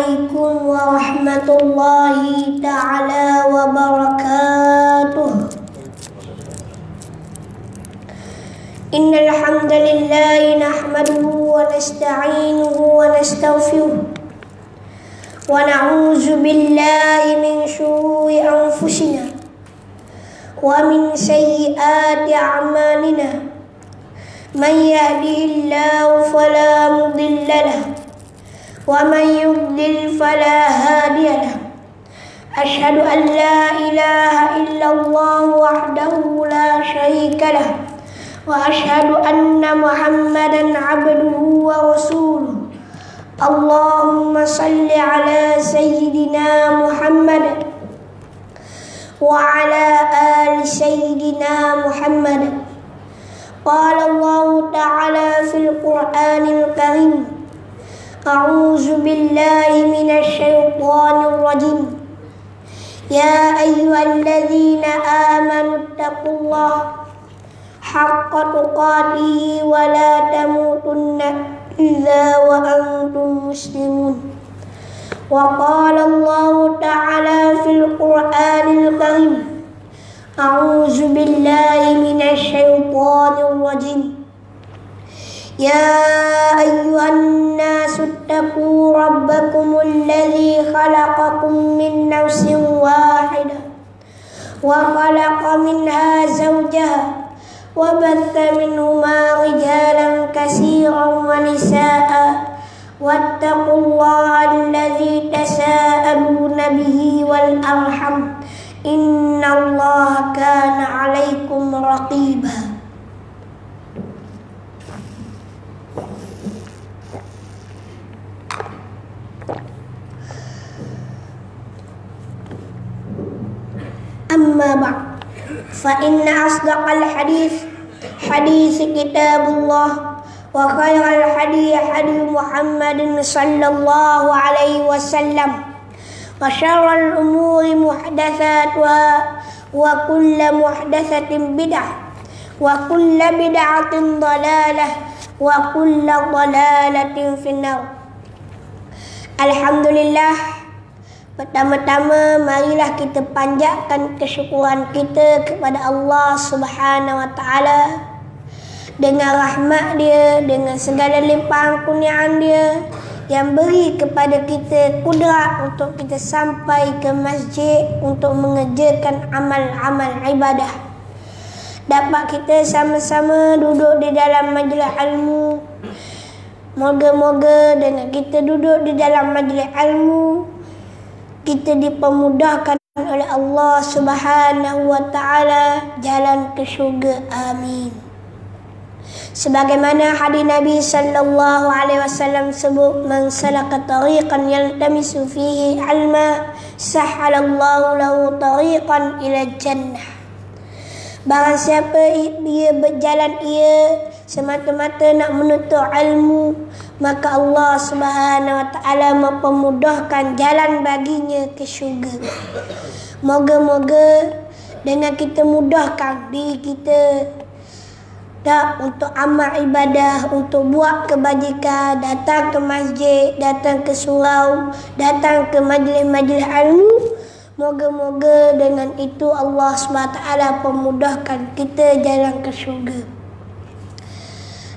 Assalamualaikum warahmatullahi ta'ala wabarakatuh. Innal hamdalillah nahmaduhu wa nasta'inuhu wa nastaghfiruh wa na'udzu billahi min shururi anfusina wa min sayyiati a'malina. Man yahdihillahu fala mudilla lahu wa man yudlil fala hadiya lahu. Asyhadu an la ilaha illallah wahdahu la syarika lahu wa asyhadu anna Muhammadan abduhu wa rasuluh. Allahumma salli ala sayyidina Muhammad wa ala ali sayyidina Muhammad. Qala Allah ta'ala fil Qur'anil Karim, a'udzu billahi minasy syaithanir rajim. Ya ayyuhalladzina amanu taqullaha haqqa tuqatih wa la tamutunna illa wa antum muslimun. Wa qala Allah ta'ala fil Qur'anil Karim, a'udzu billahi minasy syaithanir rajim. Ya ayyuhan nasu ittaqu rabbakumul ladzi khalaqakum min nafsin wahidah wa khalaqa minha zawjaha wa batha minhuma rijalan katsiran wa nisaa'a wattaqullaha alladzi tasaaluna bihi wal arham innallaha kana 'alaikum raqiba. Amma ba'd, fa inna asdaqal hadis kitabullah wa khairal hadi Muhammadin sallallahu alaihi wasallam wa syarrul umuri muhdatsatuha wa kullu muhdatsatin bid'ah wa kullu bid'atin dhalalah wa kullu dhalalatin finnar. Alhamdulillah, pertama-tama marilah kita panjatkan kesyukuran kita kepada Allah Subhanahu wa taala dengan rahmat dia, dengan segala limpahan kurniaan dia yang beri kepada kita kudrat untuk kita sampai ke masjid untuk mengerjakan amal-amal ibadah. Dapat kita sama-sama duduk di dalam majlis ilmu. Moga-moga dengan kita duduk di dalam majlis ilmu, kita dipermudahkan oleh Allah Subhanahu wa taala jalan ke syurga. Amin. Sebagaimana hadis Nabi sallallahu alaihi wasallam sebut, man salaka tariqan yaltamisu fihi ilma sahhalallahu lahu tariqan ila jannah. Barang siapa ia berjalan semata-mata nak menuntut ilmu, maka Allah Subhanahu wa taala mempermudahkan jalan baginya ke syurga. Moga-moga dengan kita mudahkan diri kita untuk amal ibadah, untuk buat kebajikan, datang ke masjid, datang ke surau, datang ke majlis-majlis ilmu. Moga-moga dengan itu Allah SWT pemudahkan kita jalan ke syurga.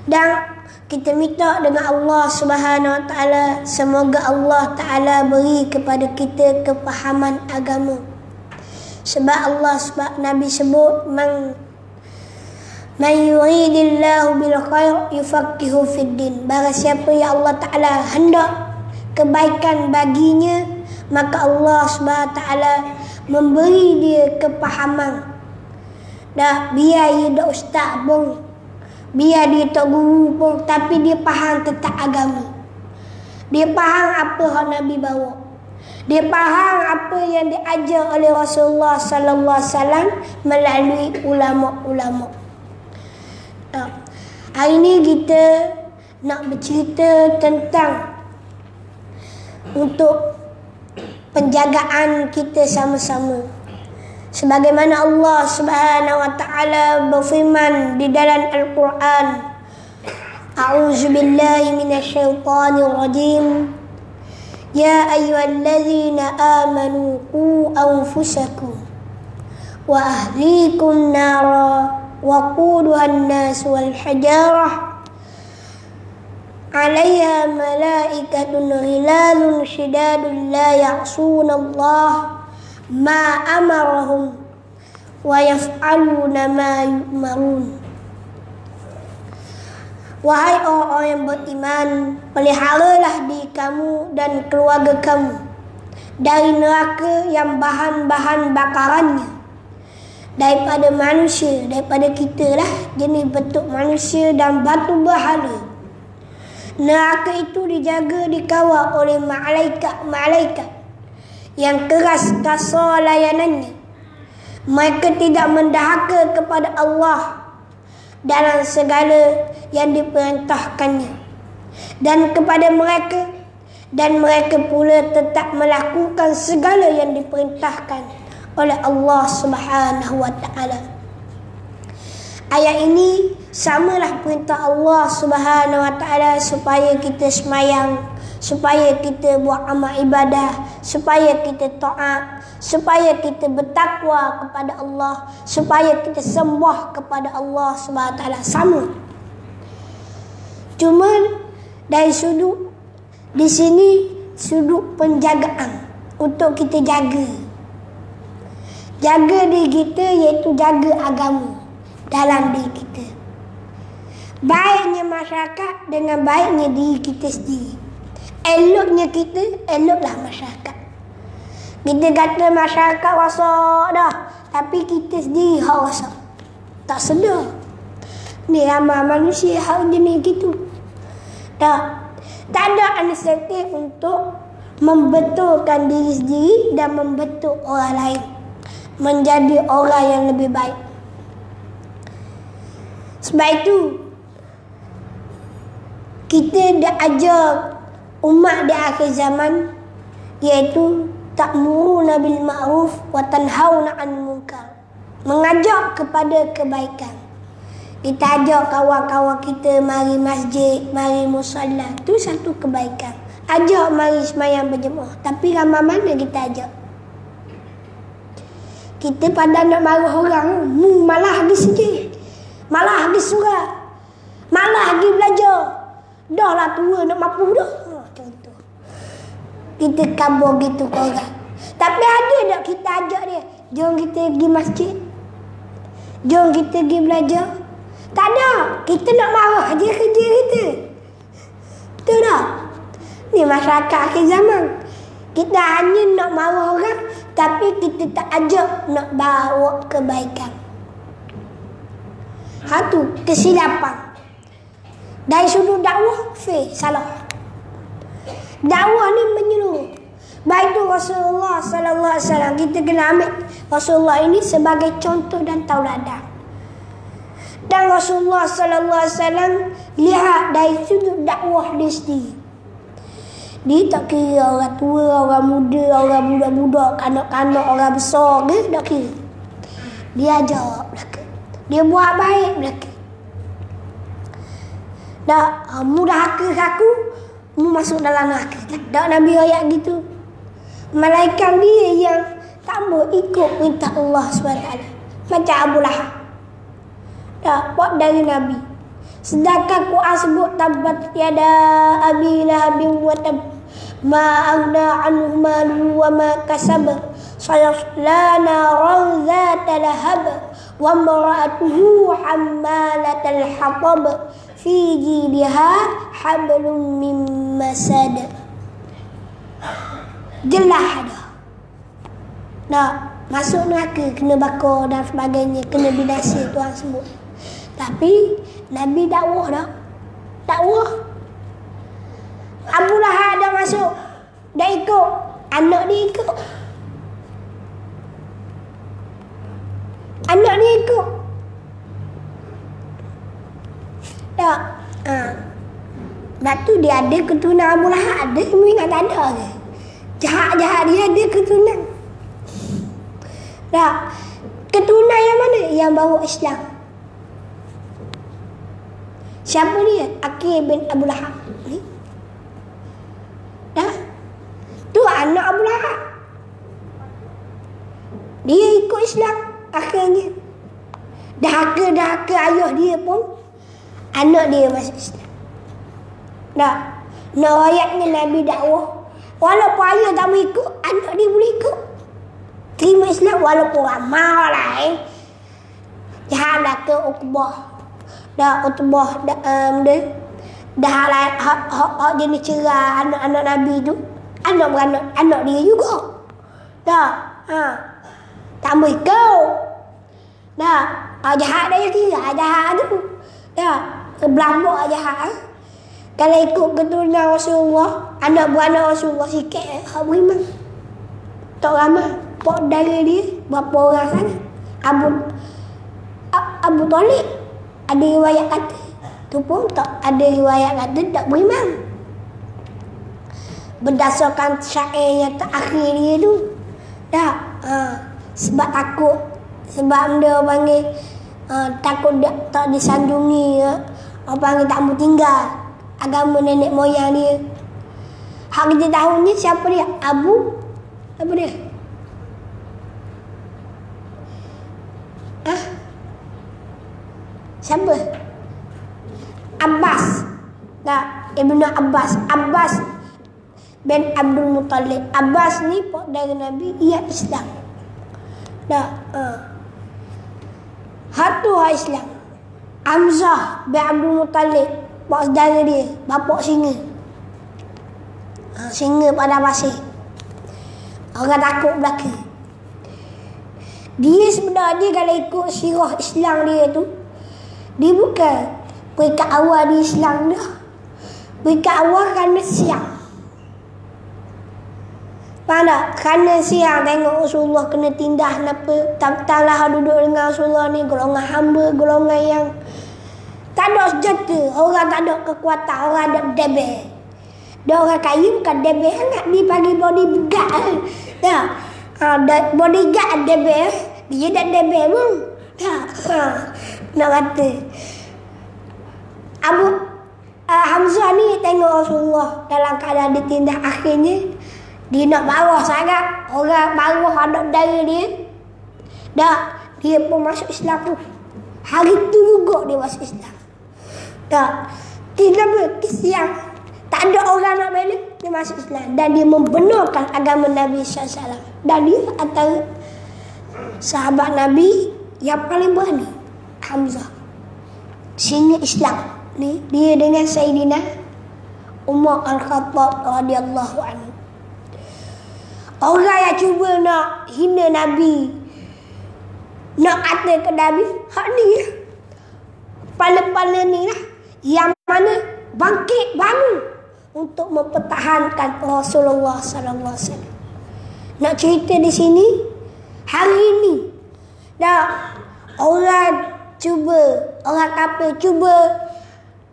Dan kita minta dengan Allah Subhanahu wa taala, semoga Allah Taala beri kepada kita kepahaman agama. Sebab Nabi sebut, man yuridillahu bil khair yufaqihu fid din. Barang siapa yang Allah Taala hendak kebaikan baginya, maka Allah Subhanahu wa taala memberi dia kepahaman. Dah biar dia dak ustaz pun, biar dia tak guru pun, tapi dia faham tentang agama. Dia faham apa yang Nabi bawa. Dia faham apa yang diajar oleh Rasulullah sallallahu alaihi wasallam melalui ulama-ulama. Hari ini kita nak bercerita tentang untuk penjagaan kita sama-sama. Sebagaimana Allah Subhanahu wa taala berfirman di dalam Al-Quran, a'udzu billahi minasy syaithanir rajim. Ya ayyuhallazina amanu qu anfusakum wa ahlikum nara wa quduha an-nas wal hajarah 'alaiha malaikatun ghilalun shidadun la ya'suna Allah ma amarahum wa yaf'aluna ma yu'marun. Wahai orang-orang yang beriman, peliharalah diri kamu dan keluarga kamu dari neraka yang bahan-bahan bakarannya daripada manusia, daripada kita lah, jenis bentuk manusia dan batu berhala. Neraka itu dijaga, dikawal oleh malaikat yang keras kasar layanannya. Mereka tidak mendahaka kepada Allah dalam segala yang diperintahkannya dan kepada mereka, dan mereka pula tetap melakukan segala yang diperintahkan oleh Allah Subhanahu wa taala. Ayat ini samalah perintah Allah Subhanahu wa taala supaya kita semayang, supaya kita buat amal ibadah, supaya kita taat, supaya kita bertakwa kepada Allah, supaya kita sembah kepada Allah Subhanahu wa taala, sama. Cuma dari sudut di sini sudut penjagaan untuk kita jaga diri kita, iaitu jaga agama dalam diri kita. Baiknya masyarakat dengan baiknya diri kita sendiri. Eloknya kita, eloklah masyarakat. Kita kata masyarakat rosak dah, tapi kita sendiri hak rosak, tak sedar. Ni ramai manusia hak jenis gitu. Tak ada inisiatif untuk membetulkan diri sendiri dan membentuk orang lain menjadi orang yang lebih baik. Sebab itu kita dah ajar umat di akhir zaman, iaitu ta'muruna bil ma'ruf wa tanhauna 'anil munkar, mengajak kepada kebaikan. Kita ajak kawan-kawan kita mari masjid, mari musalla, tu satu kebaikan. Ajak mari sembahyang berjemaah, tapi ramai mana kita ajak? Kita pada nak marah orang, malah pergi sijil, malah pergi surat, malah pergi belajar. Dah lah tua nak mampu dah. Contoh. Kita kabur gitu ke orang. Tapi ada tak kita ajak dia? Jom kita pergi masjid, jom kita pergi belajar. Tak ada. Kita nak marah je kerja kita. Betul tak? Ni masyarakat akhir zaman. Kita hanya nak marah orang, tapi kita tak ajak nak bawa kebaikan. Satu kesilapan. Dari sudut dakwah, salah. Dakwah ni menyeluruh. Baik tu Rasulullah sallallahu alaihi wasallam, kita kena ambil Rasulullah ini sebagai contoh dan tauladan. Dan Rasulullah sallallahu alaihi wasallam lihat dari sudut dakwah dia sendiri. Dia tak kira orang tua, orang muda, orang budak-budak, kanak-kanak, orang besar ke, tak kira. Dia ajar belaka. Dia buat baik belaka. Tak, mu dah haka aku, mu masuk dalam neraka. Tak Nabi ayat gitu. Malaikat dia yang tak mau ikut perintah Allah SWT. Macam Abu Lahab. Tak, buat dari Nabi. Sedangkan Quran sebut tabat yada abi lahabin wa tab ma aghna anhu maluhu wa ma kasab sayasla naran zata lahab wa imra'atuhu hammalatal hatab fi jidha hablum min masad. Jelas dah. Nak masuk neraka, kena bakar dan sebagainya, kena binasa, Tuhan sebut. Tapi Nabi dakwah dah. Dakwah. Abu Lahab dah masuk, dah ikut, anak dia ikut. Anak dia ikut. Tak. Lepas tu dia ada keturunan Abu Lahab, ada, mu ingat tak ada ke? Jahat-jahat dia ada keturunan. Tak. Keturunan yang mana? Yang bawa Islam. Siapa dia? Aqil bin Abu Lahab. Dah. anak Abu Lahab. Dia ikut Islam akhirnya. Dahaka ayah dia pun anak dia masuk Islam. Nak ayatnya Nabi dakwah, walaupun ayah tak mau ikut, anak dia boleh ikut. Terima Islam walaupun ramai lah. Jahatlah ke Uqbah. Utbah dah hak jenis cerah anak-anak Nabi tu, anak dia juga. Tak mau ikut. Jahat dah ya kira jahat tu. Berlambak jahat. Kalau ikut keturunan Rasulullah, anak beranak Rasulullah sikit hak beriman. Tak ramai. Pak dara dia berapa orang sana? Abu Talib ada riwayat kata tu pun tak ada riwayat kata tak beriman. Berdasarkan syair yang terakhir dia tu. Sebab takut, sebab dia panggil takut tak disanjungi, orang panggil tak mau tinggal agama nenek moyang dia. Hak kita tahu ni siapa dia? Apa dia? Siapa? Abbas. Ibnu Abbas. Abbas bin Abdul Muttalib. Abbas ni pak dari Nabi, ia Islam. Hatu Islam. Hamzah bin Abdul Muttalib, pak saudara dia, bapak singa. Singa pada pasir. Orang takut belaka. Dia sebenarnya kalau ikut sirah Islam dia tu, dia bukan peringkat awal di Islam dah. Peringkat awal kerana siang. Faham tak? Kerana siang tengok Rasulullah kena tindah kenapa. Tak duduk dengan Rasulullah ni golongan hamba, golongan yang tak ada senjata, orang tak ada kekuatan, orang ada debel. Dia orang kaya bukan debel sangat, dia bagi bodyguard. Bodyguard debel, dia tak debel pun. Nak kata Hamzah ni tengok Rasulullah dalam keadaan ditindak, akhirnya dia nak marah sangat. Orang marah ada dari dia. Dia pun masuk Islam tu. Hari tu juga dia masuk Islam. Kenapa? Kesian. Tak ada orang nak bela, dia masuk Islam. Dan dia membenarkan agama Nabi SAW. Dan dia antara sahabat Nabi yang paling berani, Hamzah. Singa Islam ni, dia dengan Sayyidina Umar Al-Khattab radhiyallahu anhu. Orang yang cuba nak hina Nabi, nak kata ke Nabi, hak ni pala-pala ni lah yang mana bangkit bangun untuk mempertahankan Rasulullah sallallahu alaihi wasallam. Nak cerita di sini, hari ni orang kafir cuba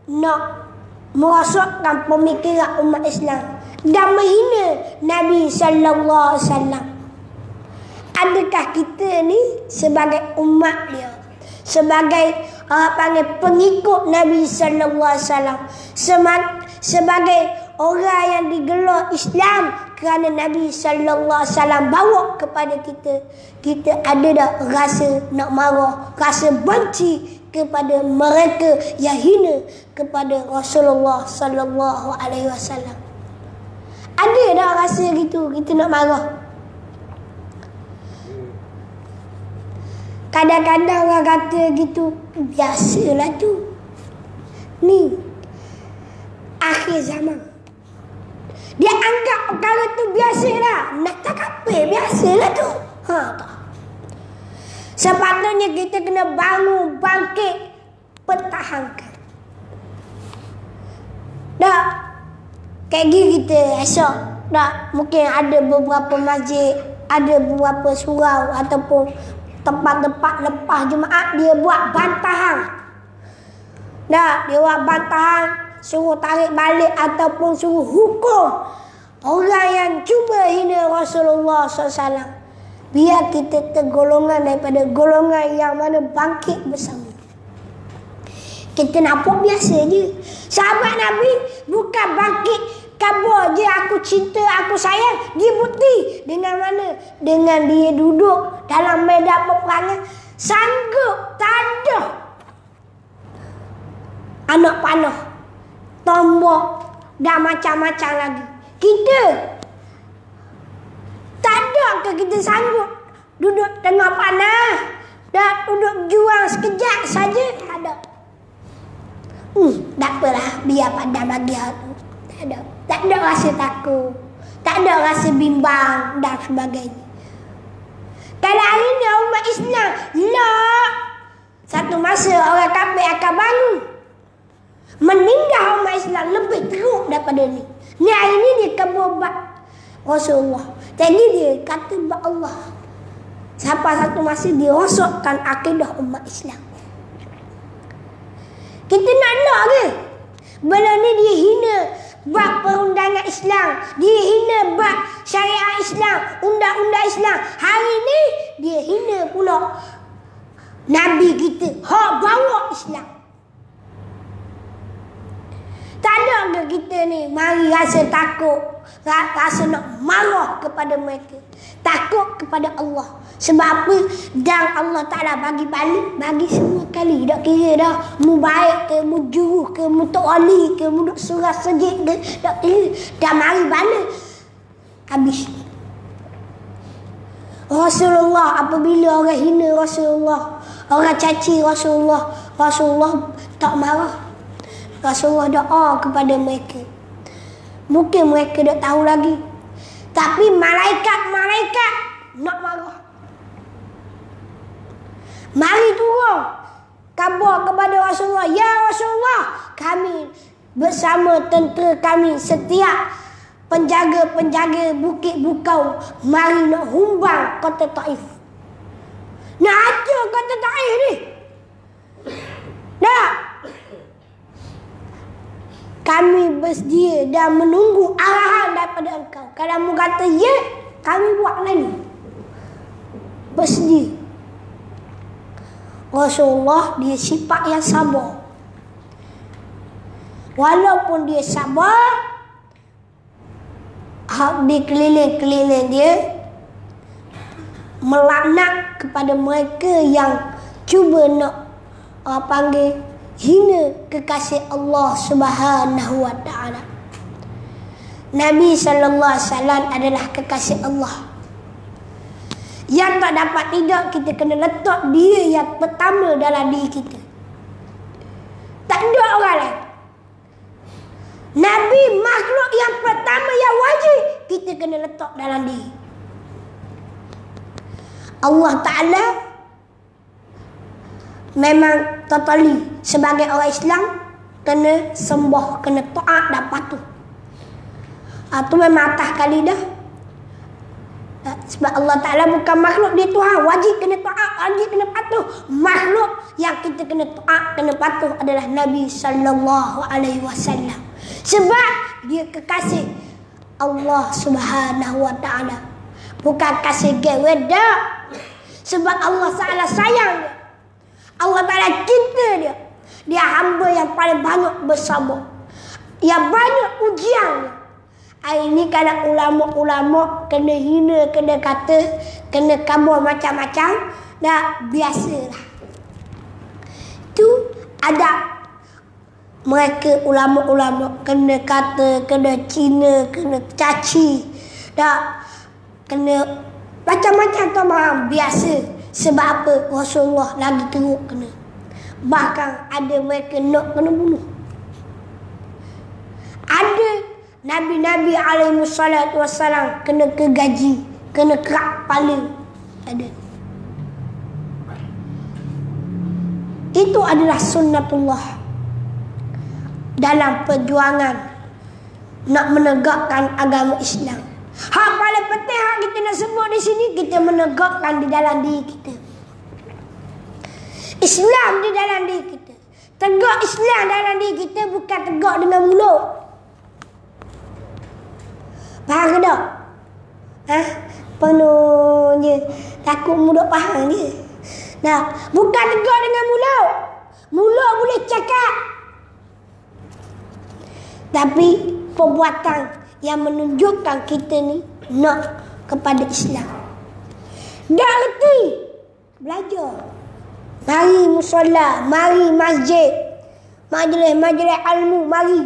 nak merosakkan pemikiran umat Islam dan menghina Nabi sallallahu alaihi wasallam. Adakah kita ni sebagai umat dia, sebagai pengikut Nabi sallallahu alaihi wasallam, sebagai orang yang digelar Islam kerana Nabi sallallahu alaihi wasallam bawa kepada kita ada tak rasa nak marah, rasa benci kepada mereka yang hina kepada Rasulullah sallallahu alaihi wasallam? Ada tak rasa gitu kita nak marah? Kadang-kadang orang kata gitu, biasalah tu. Ni akhir zaman. Dia anggap perkara tu biasalah. Nak tak apa, biasalah tu. Tak. Sepatutnya kita kena bangun, bangkit, pertahankan. Dah, kayak gini kita esok. Dah, mungkin ada beberapa masjid, ada beberapa surau ataupun tempat-tempat lepas Jumaat dia buat bantahan. Dia buat bantahan, suruh tarik balik ataupun suruh hukum orang yang cuba hina Rasulullah SAW. Biar kita tergolongan daripada golongan yang mana bangkit bersama. Kita nampak biasa je. Sahabat Nabi bukan bangkit kabar je aku cinta, aku sayang. Dia bukti dengan mana? Dengan dia duduk dalam medan peperangan. Sanggup, tak ada anak panah, tombak dan macam-macam lagi. Kita tak ada ke kita sanggup duduk tengah panah dan duduk juang sekejap saja? Tak ada. Tak apalah, biar padam bagi aku. Tak ada. Tak ada rasa takut, tak ada rasa bimbang dan sebagainya. Kalau hari ni umat Islam, satu masa orang kafir akan bangun. Meninggal umat Islam lebih teruk daripada ni. Ni hari ni dia kebubat Rasulullah. Jadi dia kata buat Allah. Sampai satu masa dia rosakkan akidah umat Islam. Kita nak ke? Benda ni dia hina bab perundangan Islam. Dia hina bab syariat Islam, undang-undang Islam. Hari ni dia hina pula Nabi kita, hak bawa Islam. Tak ada ke kita ni mari rasa takut, rasa nak marah kepada mereka, takut kepada Allah. Sebab apa? Dan Allah Ta'ala bagi balik, bagi semua kali. Tak kira dah mu baik ke, mu juruh ke, mu ta'ali ke, mu duk surah sejid ke, tak kira. Dah mari balik, habis. Rasulullah, apabila orang hina Rasulullah, orang caci Rasulullah, Rasulullah tak marah. Rasulullah doa kepada mereka. Mungkin mereka tak tahu lagi, tapi malaikat-malaikat nak marah. Mari turun kabar kepada Rasulullah, ya Rasulullah, kami bersama tentera kami, setiap penjaga-penjaga bukit bukau, mari nak humbang kota Taif. Nak hancur kota Taif ni. Nak. Kami bersedia dan menunggu arahan daripada engkau. Kalau mu kata ya, kami buat lagi. Bersedia. Rasulullah dia sifat yang sabar. Walaupun dia sabar, hak di keliling-keliling dia melaknat kepada mereka yang cuba nak panggil hina kekasih Allah Subhanahu wa taala. Nabi sallallahu alaihi wasallam adalah kekasih Allah. Yang tak dapat tidak, kita kena letak dia yang pertama dalam diri kita. Tak ada orang lain. Nabi makhluk yang pertama yang wajib kita kena letak dalam diri. Allah Ta'ala memang totally sebagai orang Islam kena sembah, kena taat dan patuh. Itu memang atas kali dah. Sebab Allah Ta'ala bukan makhluk, dia Tuhan. Wajib kena taat, wajib kena patuh. Makhluk yang kita kena taat, kena patuh adalah Nabi Sallallahu Alaihi Wasallam. Sebab dia kekasih Allah Subhanahu Wa Ta'ala. Bukan kasih geweda. Sebab Allah Ta'ala sayang dia. Allah Ta'ala cinta dia. Dia hamba yang paling banyak bersabar, yang banyak ujian. Hari ni kalau ulama-ulama kena hina, kena kata, kena kabar macam-macam, dah biasalah. Tu ada mereka ulama-ulama kena kata, kena cina, kena caci, dah kena macam-macam tu mahal biasa. Sebab apa? Rasulullah lagi teruk kena. Bahkan ada mereka nak kena bunuh. Ada Nabi-Nabi alaihi salatu wassalam kena kegaji, kena kerak kepala. Ada. Itu adalah sunnatullah dalam perjuangan nak menegakkan agama Islam. Hak paling penting hak kita nak sebut di sini, kita menegakkan di dalam diri kita. Islam di dalam diri kita. Tegak Islam dalam diri kita, bukan tegak dengan mulut. Faham ke tak? Penuh je. Takut mulut faham je. Nah, bukan tegak dengan mulut. Mulut boleh cakap, tapi perbuatan yang menunjukkan kita ni nak kepada Islam. Dah reti, belajar. Mari musola, mari masjid, majlis-majlis ilmu, mari.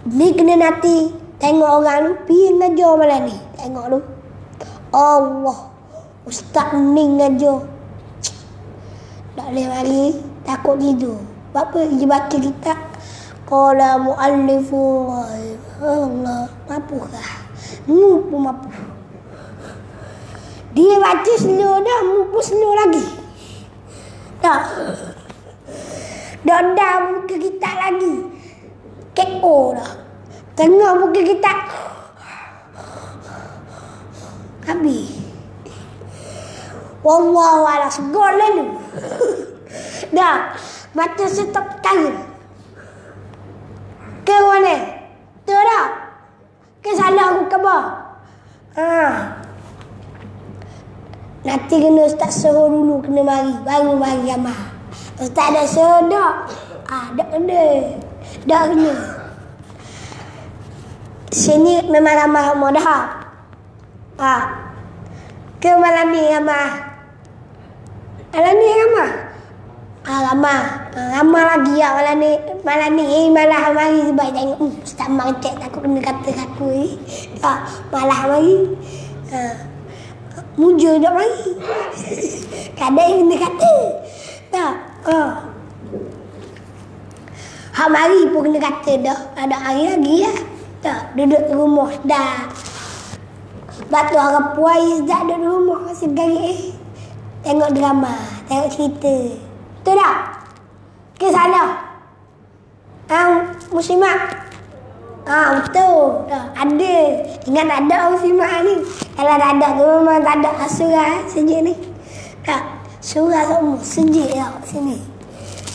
Ni kena nanti tengok orang tu, pergi ngajar malam ni. Tengok tu. Allah, ustaz ni ngajar. Tak boleh mari, takut tidur. Apa dia baca kitab? Qala muallifu Allah, mapuhkah? Mu pun mapuh. Dia baca slow dah, mu pun slow lagi. Tak. Dah buka kitab lagi. KO dah. Tengah buka kitab. Habis. Wallahu a'lam. Segol lalu. Dah. Mata stop perkara. Ke mana? Tu dah. Ke salah aku khabar. Nanti kena ustaz suruh dulu kena mari. Baru mari amal. Ustaz dah suruh tak? Tak kena. Tak kena. Sini memang ramah rumah dah. Ke malam ni ramah. Malam ni ramah. Ramah lagi ya malam ni. Malah mari sebab tengok ustaz mak cek takut kena kata aku ni. Malah mari. Mujur tak mari. Kadang kena kata. Tak. Hak mari pun kena kata dah. Ada hari lagi ya. Tak. Duduk di rumah dah. Sebab tu orang puai dah duduk di rumah. Masih garik tengok drama. Tengok cerita. Betul tak? Ke salah? Muslimat? Betul. Ada. Ingat tak ada muslimat ni. Kalau tak ada tu memang tak ada surah sejik ni. Tak. Surah semua. Sejik tau sini.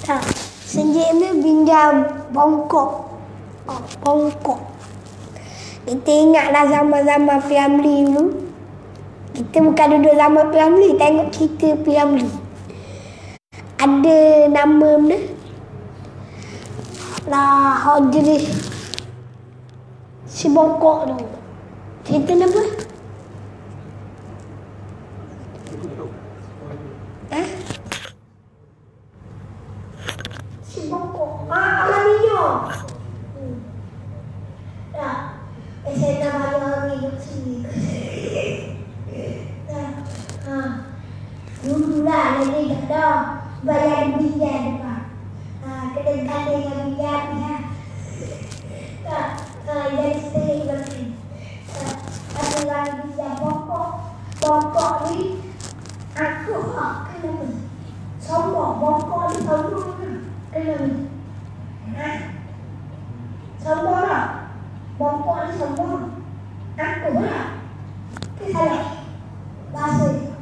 Tak. Sejik ni binjam bongkok. Bongkok. Kita ingatlah zaman-zaman Piramli dulu. Kita bukan duduk zaman Piramli. Tengok cerita Piramli. Ada nama mana? Jenis si bongkok tu. Cerita apa? Si bongkok. Alaminya. Tak. Saya nak bagi orang hidup sini. Dulu lah, nanti tak ada. Bayar bijan depan. Kena dengan bijan ya. Tak. Jadi stay bersih. Ada lagi bijan bongkok ni. Aku kena sombong bongkok ni sombong kena ni. Sombong lah. Bongkok ni sombong. Aku lah. Ke salah. Bahasa.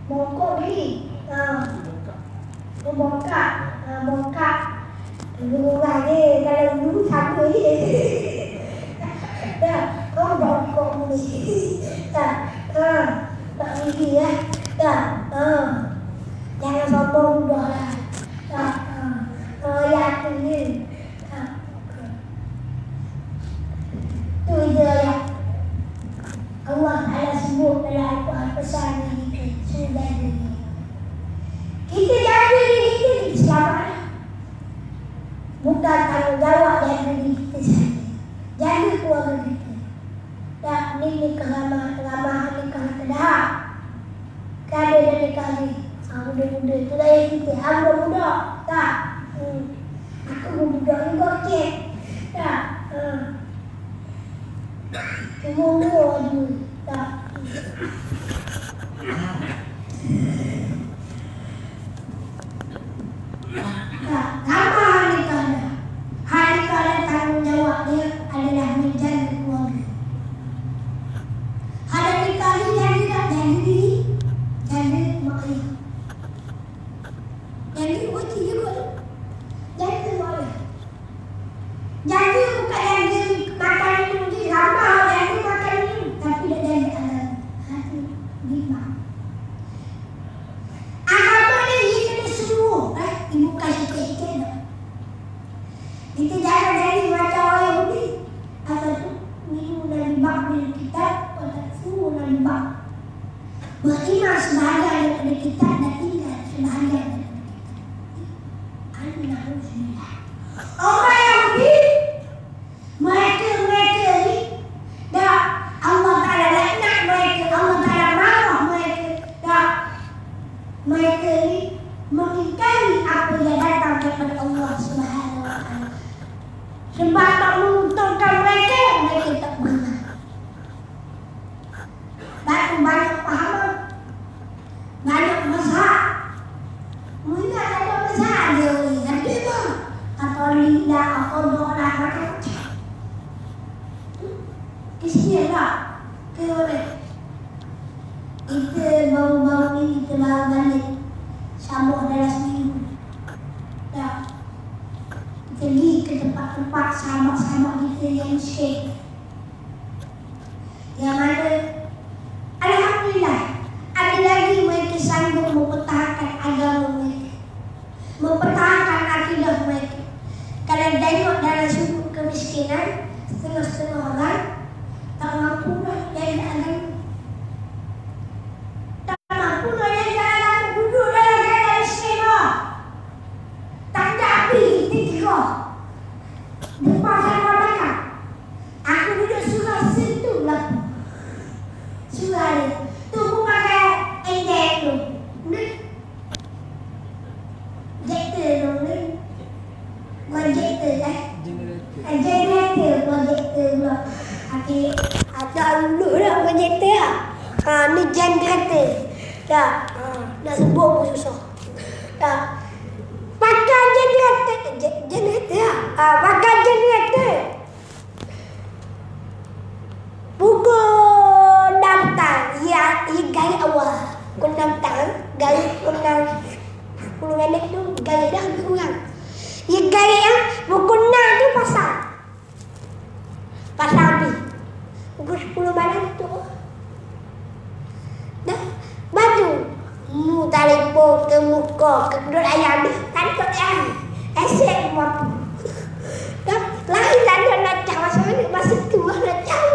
Bongkok ni. Bongkak. Rumah ni kalau dulu sama je. Tak. Kau bongkok ni. Tak. Tak gigi ya. Tak. Jangan sombong dah lah. Tak. Ya tu ni. Tu je ya. Allah Ta'ala sebut dalam Al-Quran pesan ni sudah ini. Kita jaga diri kita selamat. Bukan tanggungjawab jaga diri kita saja. Jaga keluarga kita. Tak, ni nikah ramah nikah kita dah. Kada dah nikah ni. Muda-muda tu dah yang kita. Muda-muda. Tak. Aku muda juga cik. Tak. Semua ada. Tak. Apa hari kala? Hari kala tanggungjawab dia adalah menjaga keluarga. Hari kala jaga tak? Jaga diri. Jaga mak ayah. Jaga wajib juga. Jaga mak ayah. Jaga bukan jaga makan minum je. Ramah jaga makan minum Kita jangan jadi macam orang Yahudi. Asal tu minum dari bak milik kita, atau semua dari bak. Beriman sebahagian daripada kita dan tinggal sebahagian daripada kita. Orang Yahudi, mereka ni dah Allah Ta'ala laknat mereka, Allah Ta'ala marah mereka, dah mereka ni mengingkari apa yang datang daripada Allah Subhanahu Wa Ta'ala. Sebab tak menguntungkan mereka, mereka tak beriman. Banyak pahaman, banyak mazhab. Mula ada mazhab dia ni, ada pun Katolik lah, Ortodok lah, macam-macam. Kesian tak? Ke boleh? Kita baru-baru ni kita baru balik Sabah dalam seminggu. Tak. Kita pergi ke tempat-tempat sahabat-sahabat kita yang Muslim, yang ada, alhamdulillah, ada lagi mereka sanggup mempertahankan agama mereka, mempertahankan akidah mereka. Kalau tengok dalam sudut kemiskinan, setengah-setengah orang tak mampu lah jaga agama. Tak mampu lah jaga agama, duduk dalam keadaan miskin lah. Tak ada api, tiga depan sama belakang. Aku duduk surah situ lah. Surah ni tu pun pakai enjek tu. Jekter tu ni. Projector lah. Generator projector pula. Okey, ada dulu dah projector lah. Ni generator. Dah. Nak sebut pun susah. Dah. Pakai generator. Generator lah. Pakai generator. Pukul 6 petang. Ya, garis awal. Pukul 6 petang. Garis pukul 10 minit tu. Garis dah lebih kurang. Ya, garis yang pukul 6 tu pasang. Pasang api. Pukul 10 malam tu. Dah. Baju. Mu telefon ke muka. Ke kedut ayam ni. Tantuk ayam. Esek mampu. Dah. Lahir tak ada nak caw. Masa mana? Masa tu lah nak caw.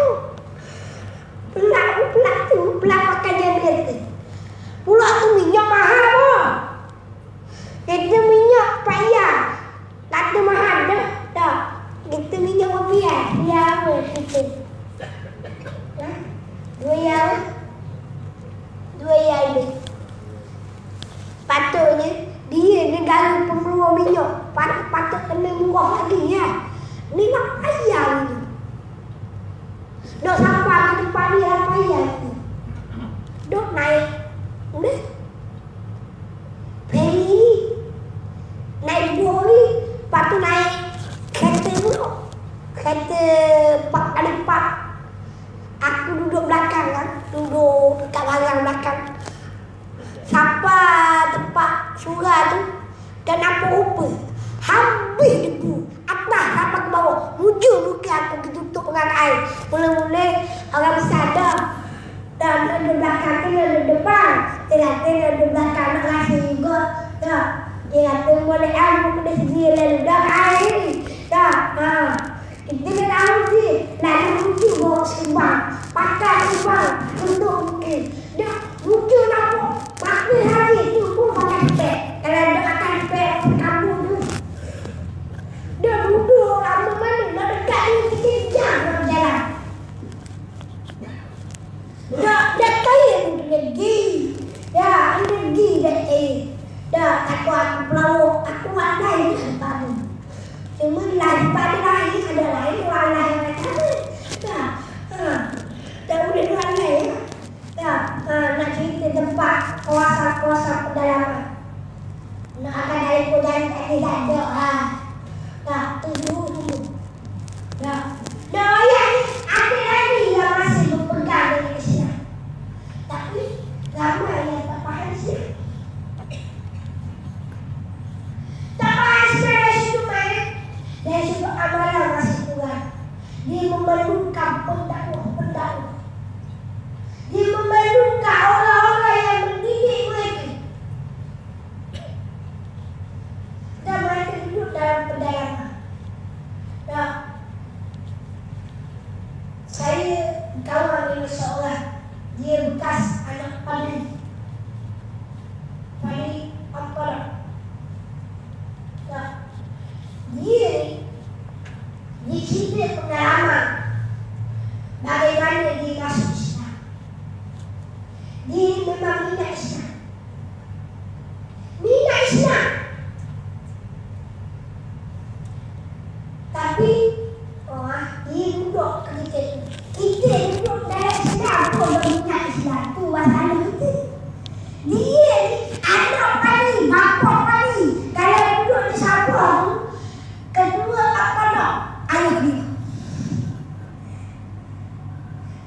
Pelak tu. Pelak pakai generator. Pulak tu minyak mahal pun. Kita minyak payah. Tak ada mahal dah. Tak. Kita minyak biar. Biar apa kita? Dua yang lebih. Patutnya dia negara pengeluar minyak. Patut kena murah lagi ya. Ni nak payah ni. Dok sampai ke depan dia payah ni. Dok naik. Udah. Feri ni. Naik buah ni. Lepas tu naik kereta dulu. Kereta 4x4. Aku duduk belakang kan. Duduk dekat barang belakang. Sampai tempat surah tu. Dan apa rupa. Habis debu. Atas sampai ke bawah. Mujur muka aku ditutup dengan air. Mula-mula orang besar dah. Dan di belakang tu ada depan. Dia ada belakang nak rasa juga. Dah. Dia kata boleh aku kena sedia lalu. Dah air ni. Dah. Kita dah tahu je. Lalu mujur bawa sembang. Pakai sembang. Untuk muka. Dah. Mujur nampak. Pakai hari tu pun pakai spek. Kalau ada akan spek kampung tu. Dah duduk lama mana. Nak dekat ni 3 jam nak berjalan. Dah kaya energi. Dah energi dah dah takut aku pelawak. Aku walai dah ni. Cuma lain pada lain ada lain walai macam mana. Dah. Dah boleh walai ya. Dah. Nak cerita tempat kawasan-kawasan pedalaman. Nak akan dari kodan tak ada. Dah. Tunggu. Dah. Dah ayah ni ada lagi yang masih berpegang dengan Islam. Tapi ramai yang tak faham Islam. Tak faham Islam dari situ mana? Dari situ amalan masih kurang. Dia memerlukan pendakwah. Dia memerlukan orang-orang yang mendidik mereka. Dan mereka duduk dalam pedalaman. dia di sini pengalaman bagaimana dia masuk Islam. Dia memang minat Islam. Tapi dia duduk kita duduk dalam Islam pun minat Islam tu masalah kita. Dia ni anak tadi, bapa tadi, kalau duduk di Sabah tu, kedua apa nak? Ayah dia.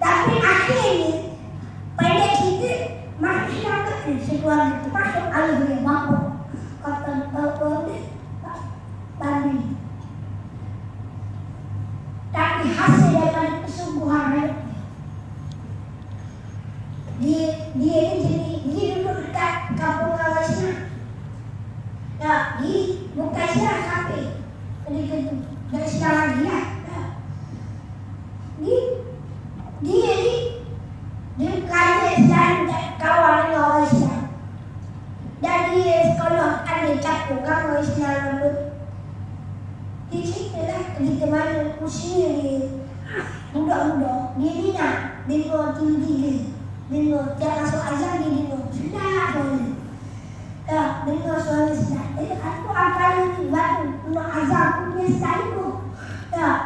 Tapi akhirnya pada kita masyarakat ni sekeluarga tu masuk ayah dia, bapa. Kata bapa dia Bani. Tapi hasil daripada kesungguhan dia ni jadi dia duduk dekat kampung orang Islam. Ya, dia bukan Islam tapi ketika tu dah Islam lagi lah. Dia kerana Islam kawan dengan orang Islam. Dan dia sekolah ada campur dengan orang Islam tu. Dia ceritalah ketika mana usia dia budak-budak, dia minat dengar TV3. Dengar tiap masuk azan dia dengar. Sedap suara. Tak, dengar suara sedap. Aku akan ni baru nak azan pun dia sedap tu. Tak,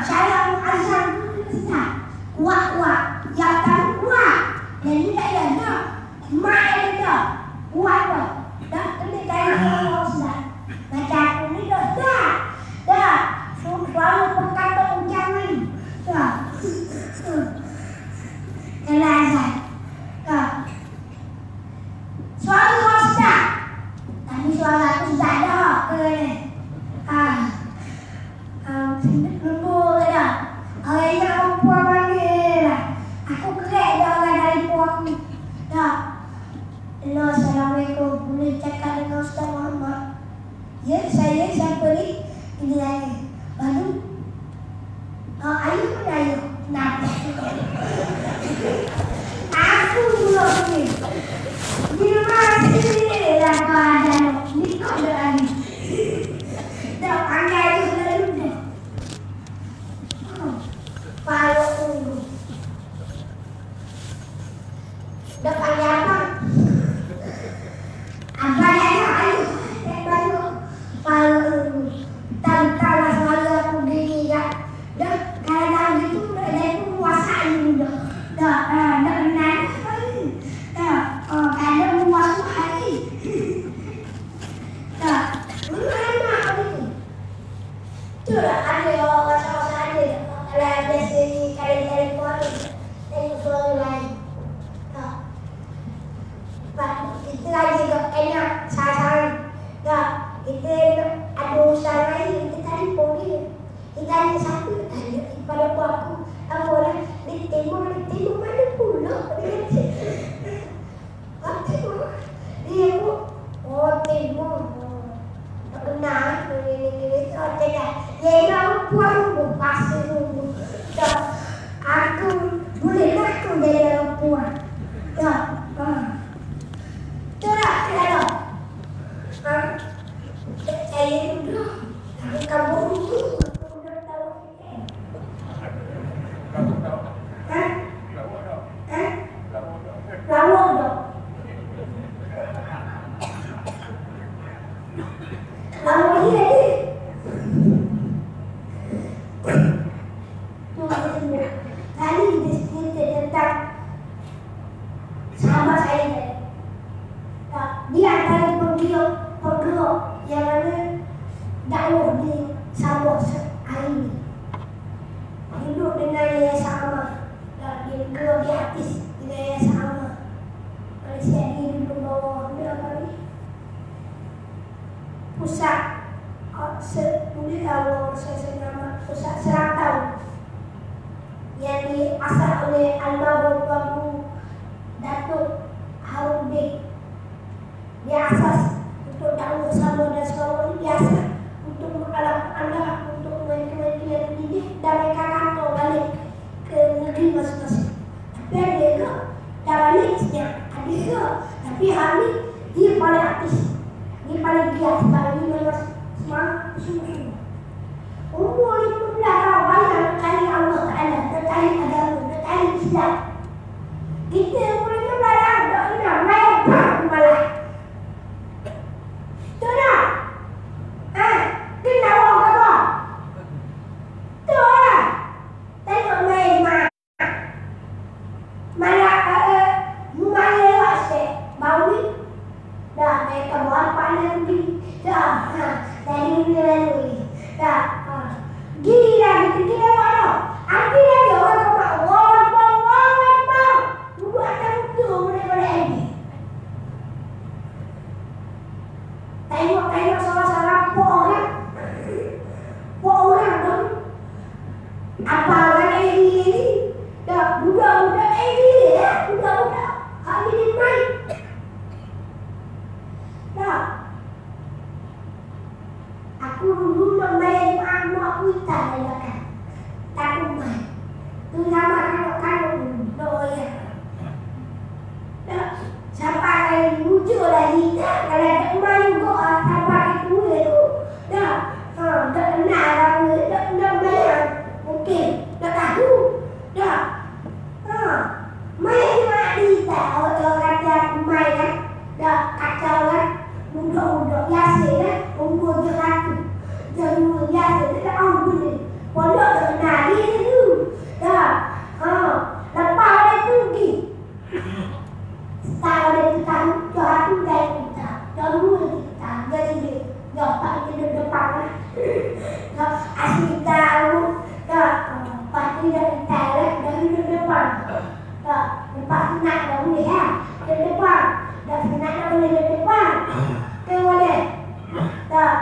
saya nak azan pun dia sedap. Kuat-kuat. Yang tahu kuat. Yang ni tak ada tak. Mak ada tak. Kuat tak. Tak, kena tanya orang sedap. Macam aku ni tak sedap. Tak, selalu berkata ucap ni. Tak. Kalau azan. Tak. Suara kau sedap. Tapi suara aku sedap dah. Sedap lembut dah. Orang yang orang puan panggil lah. Aku kerek dah orang dari puan aku. Tak. Hello, Assalamualaikum. Boleh cakap dengan Ustaz Muhammad? Ya, saya siapa ni? Ini lagi. Baru? Ayuh pun ayuh. Kenapa? Aku dulu ni. Di rumah sini lah kau ada. Ni kau ada lagi. Dah panggil ayuh lalu dah. Paluk tunggu. Dah panggil apa? Apa ayuh ayuh. Paluk. Paluk tunggu. Tantalah suara aku gini kan. Dah kadang gitu dah pun puasa ni dah. Dah kenal hari. Dah kadang puasa hari. Dah mana hari tu? Tu lah ada orang sama ada. Kalau biasa ni kali-kali pun tengok suara lain. Dah. Pak kita lagi kau enak sasaran. Dah kita ada usaha lain kita telefon dia. Kita ada satu tanya pada aku apa orang di timur mana pula dia timur dia pun timur tak kenal ini cakap dia nak puan pun pasal dulu tak aku bolehlah aku jadi orang puan tak tak kalau saya dulu kamu dulu lawak dok. Lawak dia ni. Tadi dia tentang sahabat saya ni. Dia antara penggerak yang mana dakwah di Sabah hari ini. Hidup dengan yang sama. Dia gerak di atas dengan yang sama. Malaysia ni duduk bawah dia apa ni? Pusat boleh tahu saya nama pusat serantau yang diasas oleh almarhum Tuanku Datuk Harudin. Dia asas untuk dakwah bersama dan sekarang ini biasa untuk mengalah anak untuk kementerian pendidik dan mereka kantor balik ke negeri masing-masing. Tapi ada ke dah balik sejak ada ke, tapi hari ni dia paling aktif, dia paling giat sebab dia memang semangat Umur 15 tahun banyak cari Allah Ta'ala, cari agama, cari Islam. Kita umur 15 tahun tak kenal main malah. Betul tak? Kenal orang kata. Betul tak? Tengok main malah. Malah rumahnya lewat sikit. Bau ni. Dah, mereka buat pandai pergi. Dah, dari dunia lalu ni. Dah, gini lagi, kita lewat tau. Ambil lagi orang kata, Allah Akbar. Duduk atas muka boleh-boleh lagi. Tengok salah-salah pok orang. Pok orang tu. Apa orang ini? Dah, budak-budak ini ya. Budak-budak. Kami ni main. Dah. Aku dulu nak main mak kita kan. Takut main. Tu nama kalau dulu. Ya. Dah. Siapa yang lucu lagi? Kalau tak main juga siapa itu tu. Dah. Tak kenal orang, tak main. Mungkin tak tahu. Dah. Main mak kita orang kata aku main kan. Dah kacau kan. Budak-budak biasa kan. Umur je satu. Jangan biasa. Tak tahu ni. Pondok tak kenal dia tu. Dah. Lepas dia pergi. Setahun dia tahu. Aku dah kita. Dulu kita. Jadi dia. Dapat kita depan lah. Asyik tahu. Dah. Lepas tu dah kita lah. Dari depan. Dah. Lepas tu nak dah boleh lah. Dari depan. Dah nak dah boleh dari depan. Ke boleh. Dah.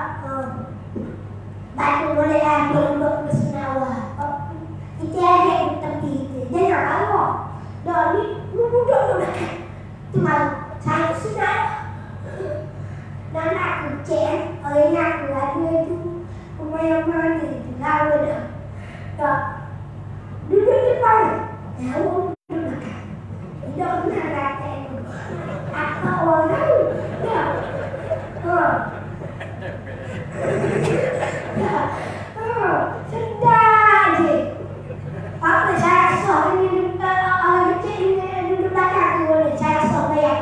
Batu boleh lah. Duduk ke senawa. Kita ada di tepi kita. Jangan kalau. Dah ni. Duduk tu dah. Tu malu. Saya sudah. Dan aku cek. Orang aku ada tu. Pemain mana tu. Lalu dah. Dah. Duduk depan. Jauh. Duduk nak kata tu. Apa orang tahu? Dah. Sedar je. Apa saya rasa ini orang kecil ni duduk belakang tu boleh. Saya rasa bayar.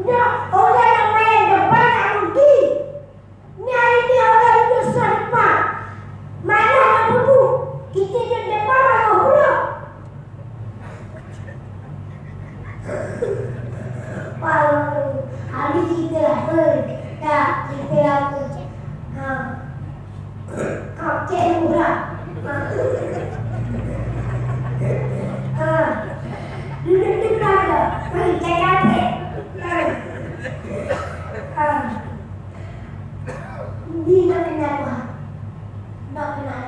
Dah. Orang nak main depan tak pergi. Ni hari ni orang duduk sebelah depan. Mana nak pergi? Kita duduk depan mana pula? Hari kita lah dah kita lah cek dulu lah duduk depan ke cek kata dia nak kenal Tuhan nak kenal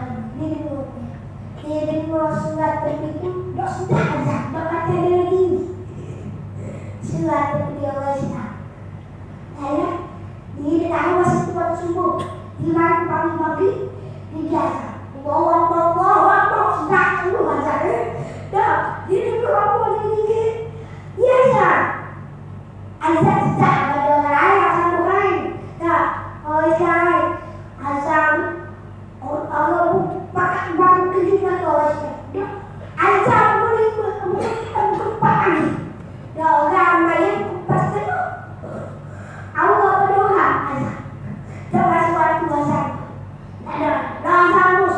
dia dengar surat terpitu tak sudah azab tak kata dia lagi surat terpitu Allah Islam ayah dia tahu masa tu waktu subuh dia bangun pagi-pagi dia biasa Allah sudah dulu azab dah dia dengar apa dia biasa azab sudah ada orang lain azab orang lain dah Islam azab Allah pakai bang kelima tu dah azab boleh berempat lagi dah orang main pasti Allah berdoa azab tak masuk waktu azab tak ada dah azab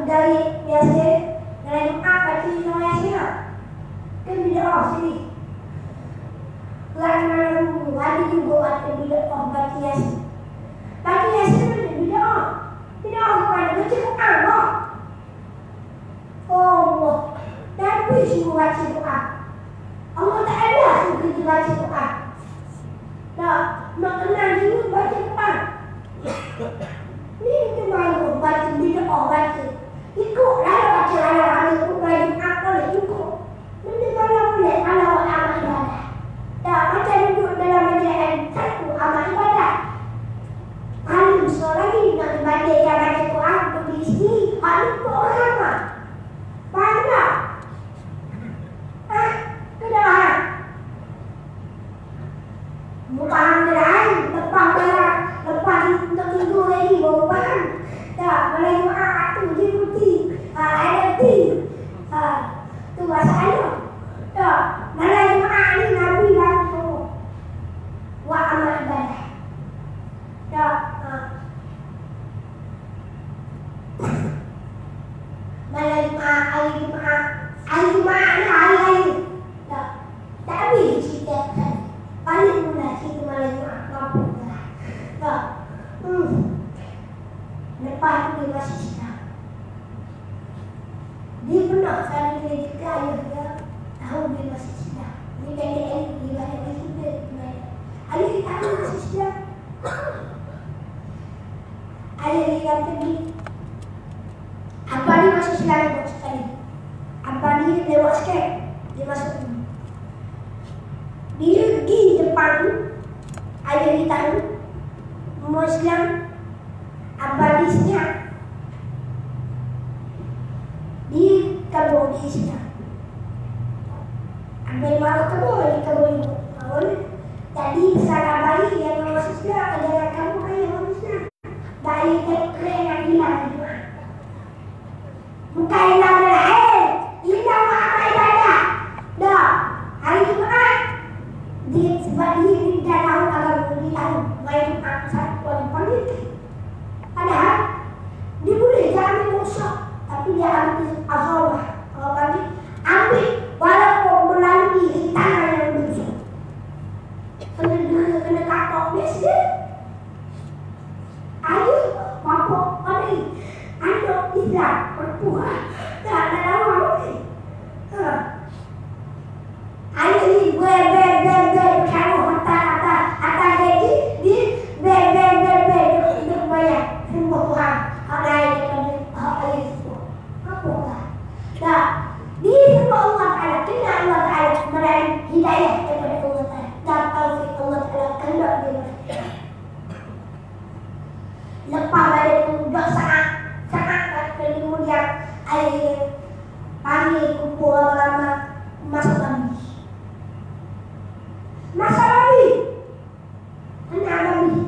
dari biasa dari Jumat baca Islam Yasin kan bid'ah sini. Lain ada juga baca bid'ah baca Yasin. Baca Yasin ada bid'ah. Bid'ah kepada baca Quran kok. Allah Nabi suruh baca Quran. Allah tak ada suruh kita baca Quran. Nak kenal juga baca Quran. Ni kita malu baca bid'ah baca. Ikutlah baca ayat ikut baca apa ikut. Benda mana boleh kalau amal ibadah. Tak macam duduk dalam majlis satu amal ibadah. Alim lagi nak dibandingkan baca Quran untuk diri sendiri. Alim untuk orang ramai. Faham tak? Kedah. Bukan kedah. Lepas untuk tidur lagi baru faham. Tak, Melayu tu je putih. Ada ti. Tu bahasa ayah. Tak, Melayu ni Nabi bantu buat amal ibadah. Tak. Melayu hari Jumaat. Hari Jumaat ni hari raya. Tak. Tak habis cerita kan. Paling mula cerita Melayu mampu lah. Tak. Lepas tu dia masih sedang. Dia pernah kali dia juga ayah dia tahu dia masih sedang. Dia kata dia banyak cerita. Ayah dia tahu masih sedang. Ayah dia kata ni apa dia masuk sedang lewat sekali. Apa dia lewat sikit. Dia masuk ni. Dia pergi depan tu. Ayah dia tahu Muslim abadi senyap. Dia kabur di senyap. Ambil malu kabur, dia kabur awal. Tadi besar abadi yang masuk senyap. Ajaran kamu ayah masuk senyap. Dari keren yang hilang di rumah. Bukan hilang dah. Hilang amal ibadah. Dah. Hari Jumaat. Dia sebab dia dah tahu agama. Dia tahu main Jumaat satu orang panggil. Padahal dia boleh je ambil musuh. Tapi dia ambil azawah. Kalau panggil ambil walaupun melalui rintangan yang begitu. Kena katok biasa. Ayah bapa panggil anak Islam perempuan. Tak ada lawan ni. Ayah ni bersyarah atas gaji. Dia dia bayar. Semua Tuhan. Hak lain hak lain semua. Apa lah? Tak. Dia semua Allah Ta'ala. Kena Allah Ta'ala melalui hidayah daripada Allah Ta'ala. Dan taufik Allah Ta'ala. Kehendak dia. Lepas pada tu saat kemudian ayah panggil kumpul lama masuk Nabi. Masa Nabi. Anak Nabi.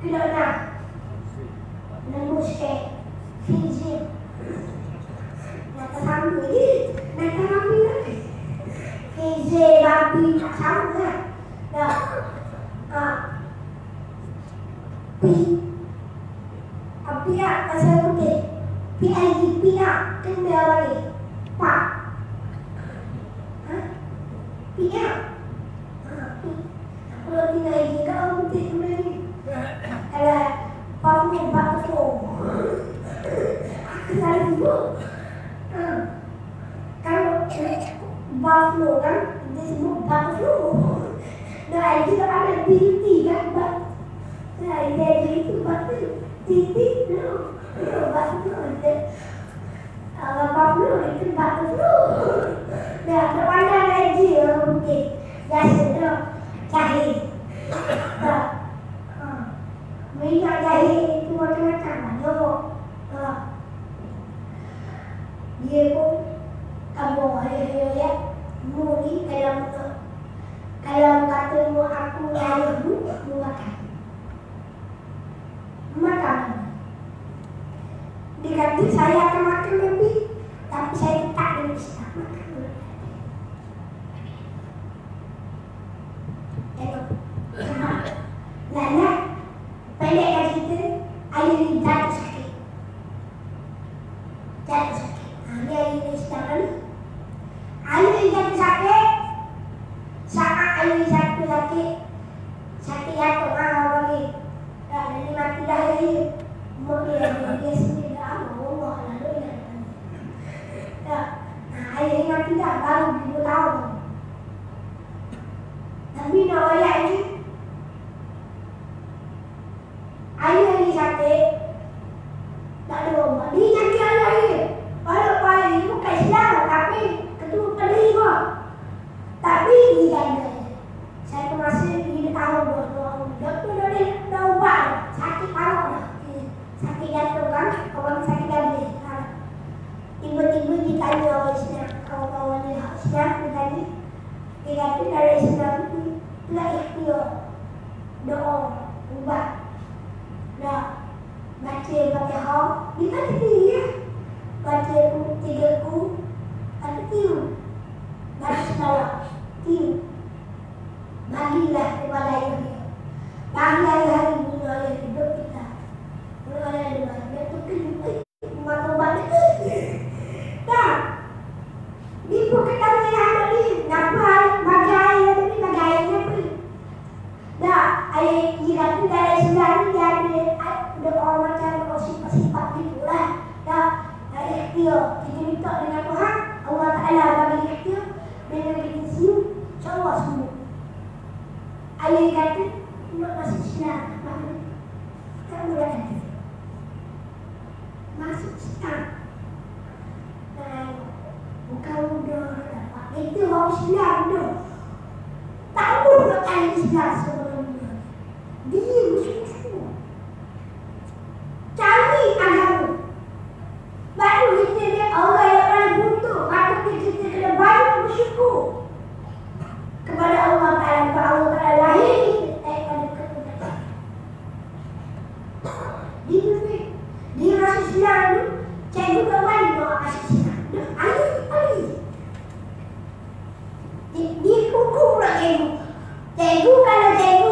Kena nembus ke fizir. Nak sambung lagi. Nak Nabi lagi. Fizir Nabi tak sambung lah. Pihak pasal putih. Pihak kena balik. Pak. Pihak. Kalau tinggal lagi kau putih kembali. Kalau pamu bakso. Kalau ibu. Kalau bakso kan dia sebut bakso. Nah itu ada binti kan. Nah dia itu bakso. Titik dulu, batu dulu, bakso itu bakso dulu. Dah terpandang lagi orang putih, jasa tu jahit. Minyak jahit itu macam-macam banyak. Dia pun kabur ya. Mu ni kalau kata mu aku ayah mu makan. Makan. Dia kata saya akan makan lebih, tapi saya tak bisa makan. Tengok. Lala, pendekkan cerita, ayah ni jatuh sakit. jatuh sakit. Dia ini sedangkan ayu jatuh sakit. Saat ayu jatuh sakit jatuh lagi. Ini mati dah ini. Mungkin dia sendiri dah Allah lalu ya. Ayu mati dah baru 2 tahun. Tapi nak ayat ini ayu ini sakit. Tak ada obat. Dia sakit ayu. Walaupun ini bukan Islam, tapi ketua penerima. Tapi dia jaga. Saya tu masih dia tahu bahawa doktor dah ubat. Sakit parah dah. Sakit jantung kan, kawan sakit jantung. Tiba-tiba ditanya oleh Islam, kawan-kawan dia Islam ditanya. Dia kata dari Islam itu tidak ikhtiar doa ubat. Dah baca Fatihah, dia kata dia baca 3 ku, kata tiu, baca selawat, tiu, bagilah kepada ayah dia, bagi ayah ibu ayah hidup kita, ayah dia tu kena mata balik, dah, dia bukan kata ayah dia, ngapa bagi ayah ni bagi ayahnya pun, dah, ayah dia kata dari sebelah ni dia ada doa macam sifat-sifat gitu lah, dah. Ikhtiar kita minta dengan Tuhan, Allah Ta'ala bagi ikhtiar dengan kita sium, insyaAllah sembuh. Ayah kata nak masuk Islam, kan boleh kata masuk Islam, bukan mudah dapat itu orang Islam tu tak mudah cari Islam sebelumnya. Dia musuh cari agama. Baru kita lihat orang yang paling butuh, patutnya kita kena banyak bersyukur kepada Allah Ta'ala. Kepada Allah Ta'ala lahir kita pada keturunan. Dia masuk Islam tu, cikgu tak balik bawa masuk Islam. Ali. Dia hukum pula cikgu. Cikgu kalau cikgu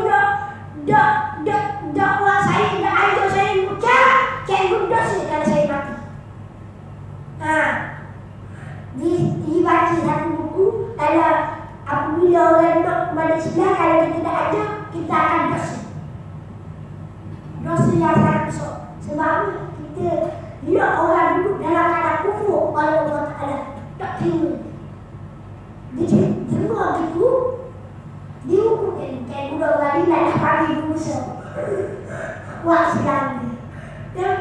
dok buat saya, dok ajar saya bukan, cikgu dosa kalau saya mati. Dia baca satu buku, kalau apabila orang nak kepada Islam, kalau kita tidak ada, kita akan dosa. Dosa yang sangat besar. Sebab kita lihat orang duduk dalam keadaan kufur oleh Allah Ta'ala, tak terima. Dia dengar gitu, dia hukum kayak budak lari nak pagi dosa. Buat Islam dia.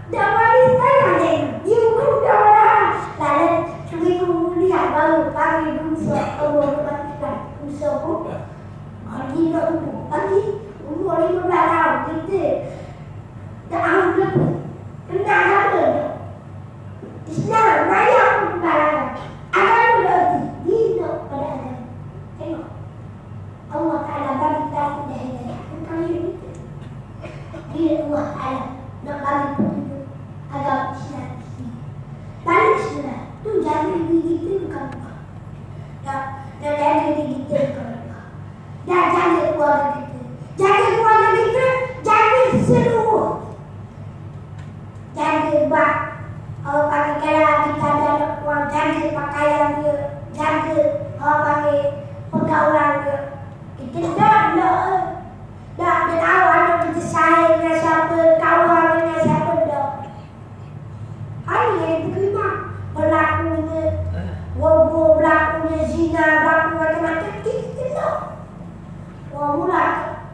Dah bagi saya ni, dia hukum dah lah. Lalu seminggu kemudian baru kami dosa Allah kebatikan dosa pun. Bagi nak umur 15 tahun kita dah ahli lebih. Kena apa? Islam raya pun barang. Agama berarti dia pada agama. Tengok. Allah Ta'ala bagi tahu dah hidayah. Bukan hidup kita. Dia Allah Ta'ala nak bagi petunjuk agama Islam. Balik Islam tu jaga diri kita bukan bukan. Dan jaga diri kita bukan bukan. Dan jaga keluarga kita. Jaga keluarga kita, jaga seluruh. Jaga bak. Kalau pakai kalau kita ada anak puan, jaga pakaian dia, jaga kalau pakai pergaulan dia. Kita dah tahu anak kita sayang dengan siapa, kawan dengan siapa dah. Hari yang terima berlakunya wabur, berlakunya zina, berlaku macam-macam kita dah. Wah mula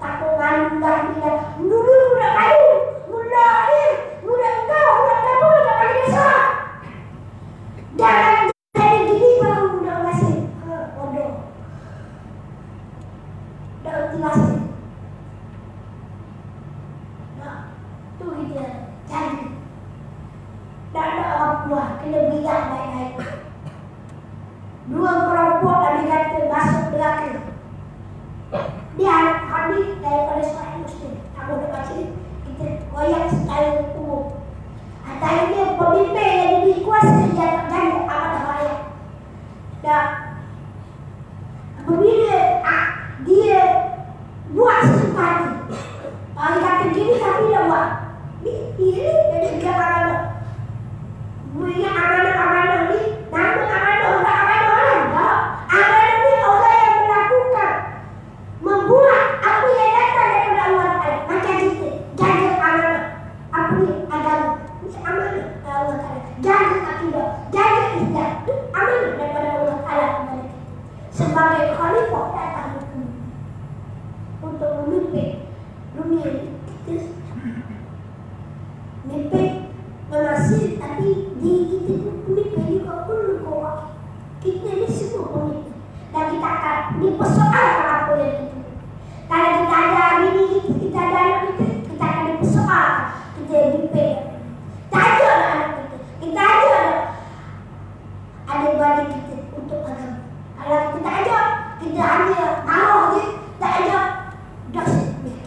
takut malu dah dia. Dulu budak kayu, budak ni, budak kau, budak kamu dah bagi dasar. Jangan jadi gini baru budak masih. Bodoh. Dah erti masih. Nah, tu kita cari. Tak ada orang keluar, kena biar baik-baik. 2 kelompok tadi kata masuk neraka. Dia habis daripada Sahih Muslim. Tak boleh baca ni. Kita koyak style umum. Asalnya pemimpin yang lebih kuasa jaga amanah rakyat. Dan apabila dia buat sesuatu hati, dia kata gini tapi dia buat. Ini jadi gambaran. Punya amanah-amanah ni, nama amanah orang amanah orang tak. Amanah ni orang yang melakukan, membuat apa yang datang daripada Allah Ta'ala. Macam kita, jaga amanah. Apa ni? Agama. Ini amanah Allah Ta'ala. Jaga akidah, jaga Islam. Itu amanah daripada Allah Ta'ala kepada kita. Sebagai khalifah datang hukum untuk memimpin dunia kita. Memimpin menasih, tapi diri kita pun pemimpin juga perlu kuat. Kita ni semua pemimpin. Dan kita akan dipersoalkan apa yang kita. Kalau kita ada diri kita ada anak kita akan dipersoalkan. Kita yang pemimpin. Kita ajar anak kita. Kita ajar adik-beradik kita untuk agama. Kalau kita ajar, kita hanya marah je. Tak ajar, dah sedih.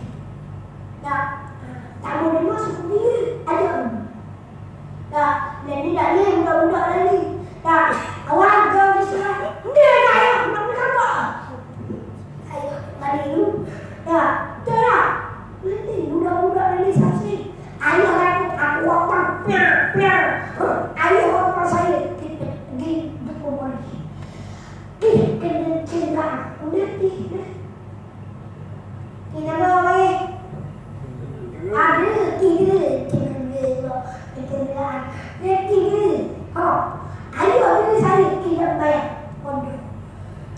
Tak boleh masuk dia, ajar. Dan ni dah ni, budak-budak dah ni. Awal kau di sana. Dia dah ayah, nak apa? Ayah, mari dulu. Betul tak? Nanti budak-budak dah ni saksi. Ayah kata, aku apa? Piang. Ayah apa saya? Kita pergi dukung balik. Kita kena cegah. Nanti. Kita apa lagi? Ada tiga. Ayah ni saya tidak bayar pondok.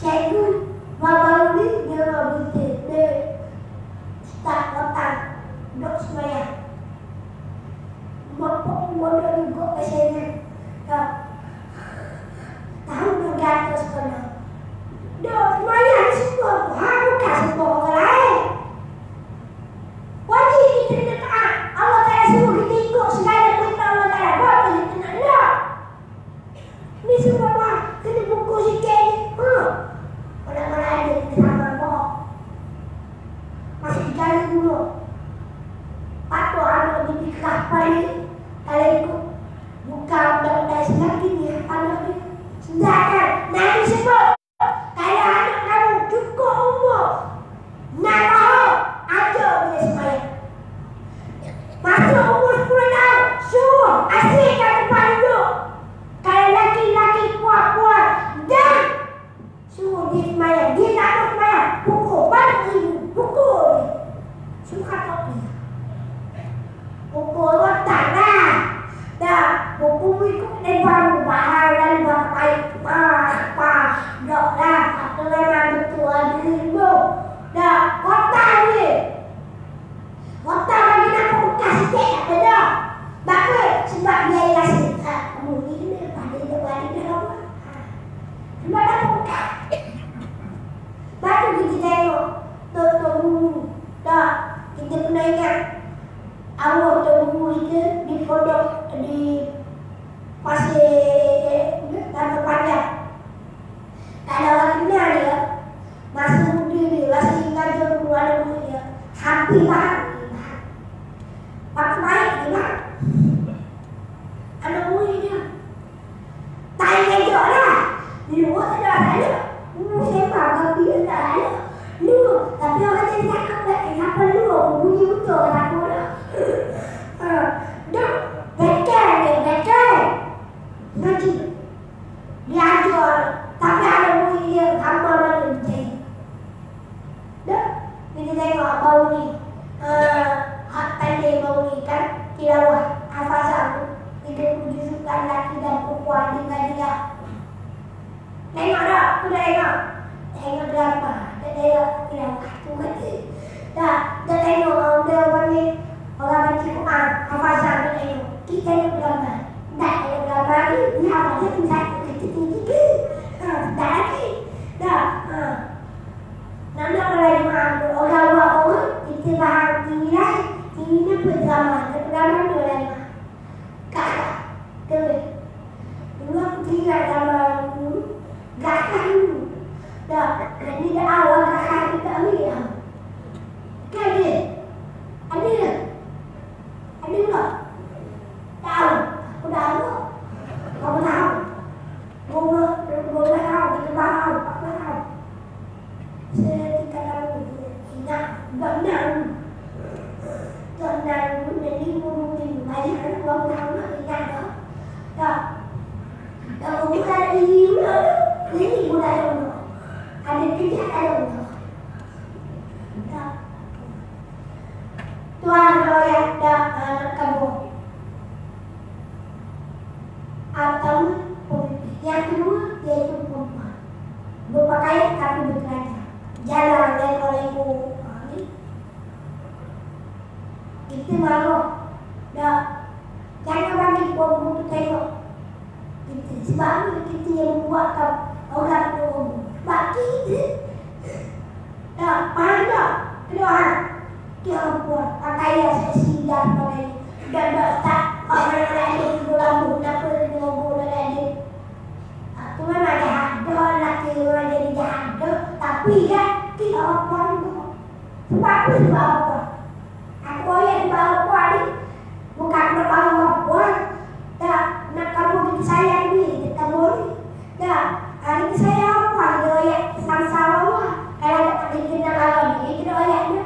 Cikgu baru ni dia berita dia start datang dok semayang. Bapak pondok juga kesennya. Tahu negara sekolah. Dok semayang semua, bukan semua orang lain. Wajib kita kena taat. Allah Ta'ala suruh kita ikut segala perintah Allah Ta'ala. Buat apa kita nak nak? Ni semua apa? Kena pukul sikit je. Mana-mana ada kita sama apa? Masih jalan dulu. Patut anak lebih keras pada kalau ikut. Bukan undang-undang semakin ni. Anak ni. Sedangkan Nabi sebut. Kalau anak kamu cukup umur. Nak tahu. Ajar dia semayang. Masuk umur 10 tahun. Suruh asingkan tempat duduk. Kalau laki-laki puan-puan. Dan suruh dia semayang. Dia tak mau semayang. Pukul. Balik ibu. Pukul dia. Suruh kata dia. Pukul otak lah. Dah. Pukul ikut lebar. Bahar dan lebar air. Dok lah. Kata memang betul. Ada ibu. Dah. Otak dia. Otak bagi nak bekas sikit apa dah. Kenapa? Sebab dia rasa kamu ni kena pada dia balik dia apa. Sebab dah bekas. Baru kita tengok Tok Guru. Tak. Kita pernah ingat awal Tok Guru kita di pondok di Pasir Tanah Panjang. Kalau orang kenal dia, masa muda dia, masa tinggal guru ada murid dia, hampir lah. Apa baik dia lah. Anak murid dia. Tak kejok lah. Luar tak ada saya. Sembang tapi dia tak ada. Luar. Tapi orang jadi cakap tak. Kenapa luar? Bunyi betul aku dah. Duk. Betul dia. Betul. Nanti. Dia ajar. Tapi ada murid dia. Gambar mana macam. Duk. Kita tengok bau ni. Hak tadi bau ni kan. Tilawah. Hafazah tu. 30 juzukan laki dan perempuan dengan dia. Tengok tak? Tu dah tengok. Tengok berapa? Dia tengok tilawah tu kata. Tak. Dia tengok dia panggil orang baca Quran. Hafazah dia tengok. Kita tengok berapa? Tak tengok berapa lagi. Dia hafazah tu satu. Kita tiga. Tak lagi. Tak. Nak lagi maaf. Orang buat orang. Kita faham tinggi lah. Tinggi ni pertama. Pertama tu lagi. Kakak. Terus. Dulu aku tinggal sama kakak dulu. Dah. Ini dah awal kakak kita ambil lah. Kan dia? Ada tak? Ada tak? Tahu. Aku dah tahu. Kau tahu. 12 tahun. 13 tahun. 14 tahun. Saya tidak tahu. Ingat. Benar. Benar. Jadi mungkin banyak orang tahu nak ingat tak? Tak. bukan ini bukan Allah. Ada kerja ada Allah. Tuhan royak dak kamu. Atau yang kedua yaitu perempuan berpakaian tapi berkerajaan. Jalan dan olehmu kita malu. Dah jangan bagi perempuan tu tengok kita. Sebab kita yang membuatkan orang tu bagi kita. Dah pandang kedua dia buat pakaian seksi dan pakai dan tak orang lain itu lampu nak pergi ngomong lain. Aku memang jahat, laki orang jadi jahat, tapi ya tidak apa itu. Sebab apa? Aku yang bawa ni bukan berbawa dah nak kamu kita sayang ni kamu ni dah hari saya apa dia yang sama-sama kalau tak dikenal alam ni kita ayatnya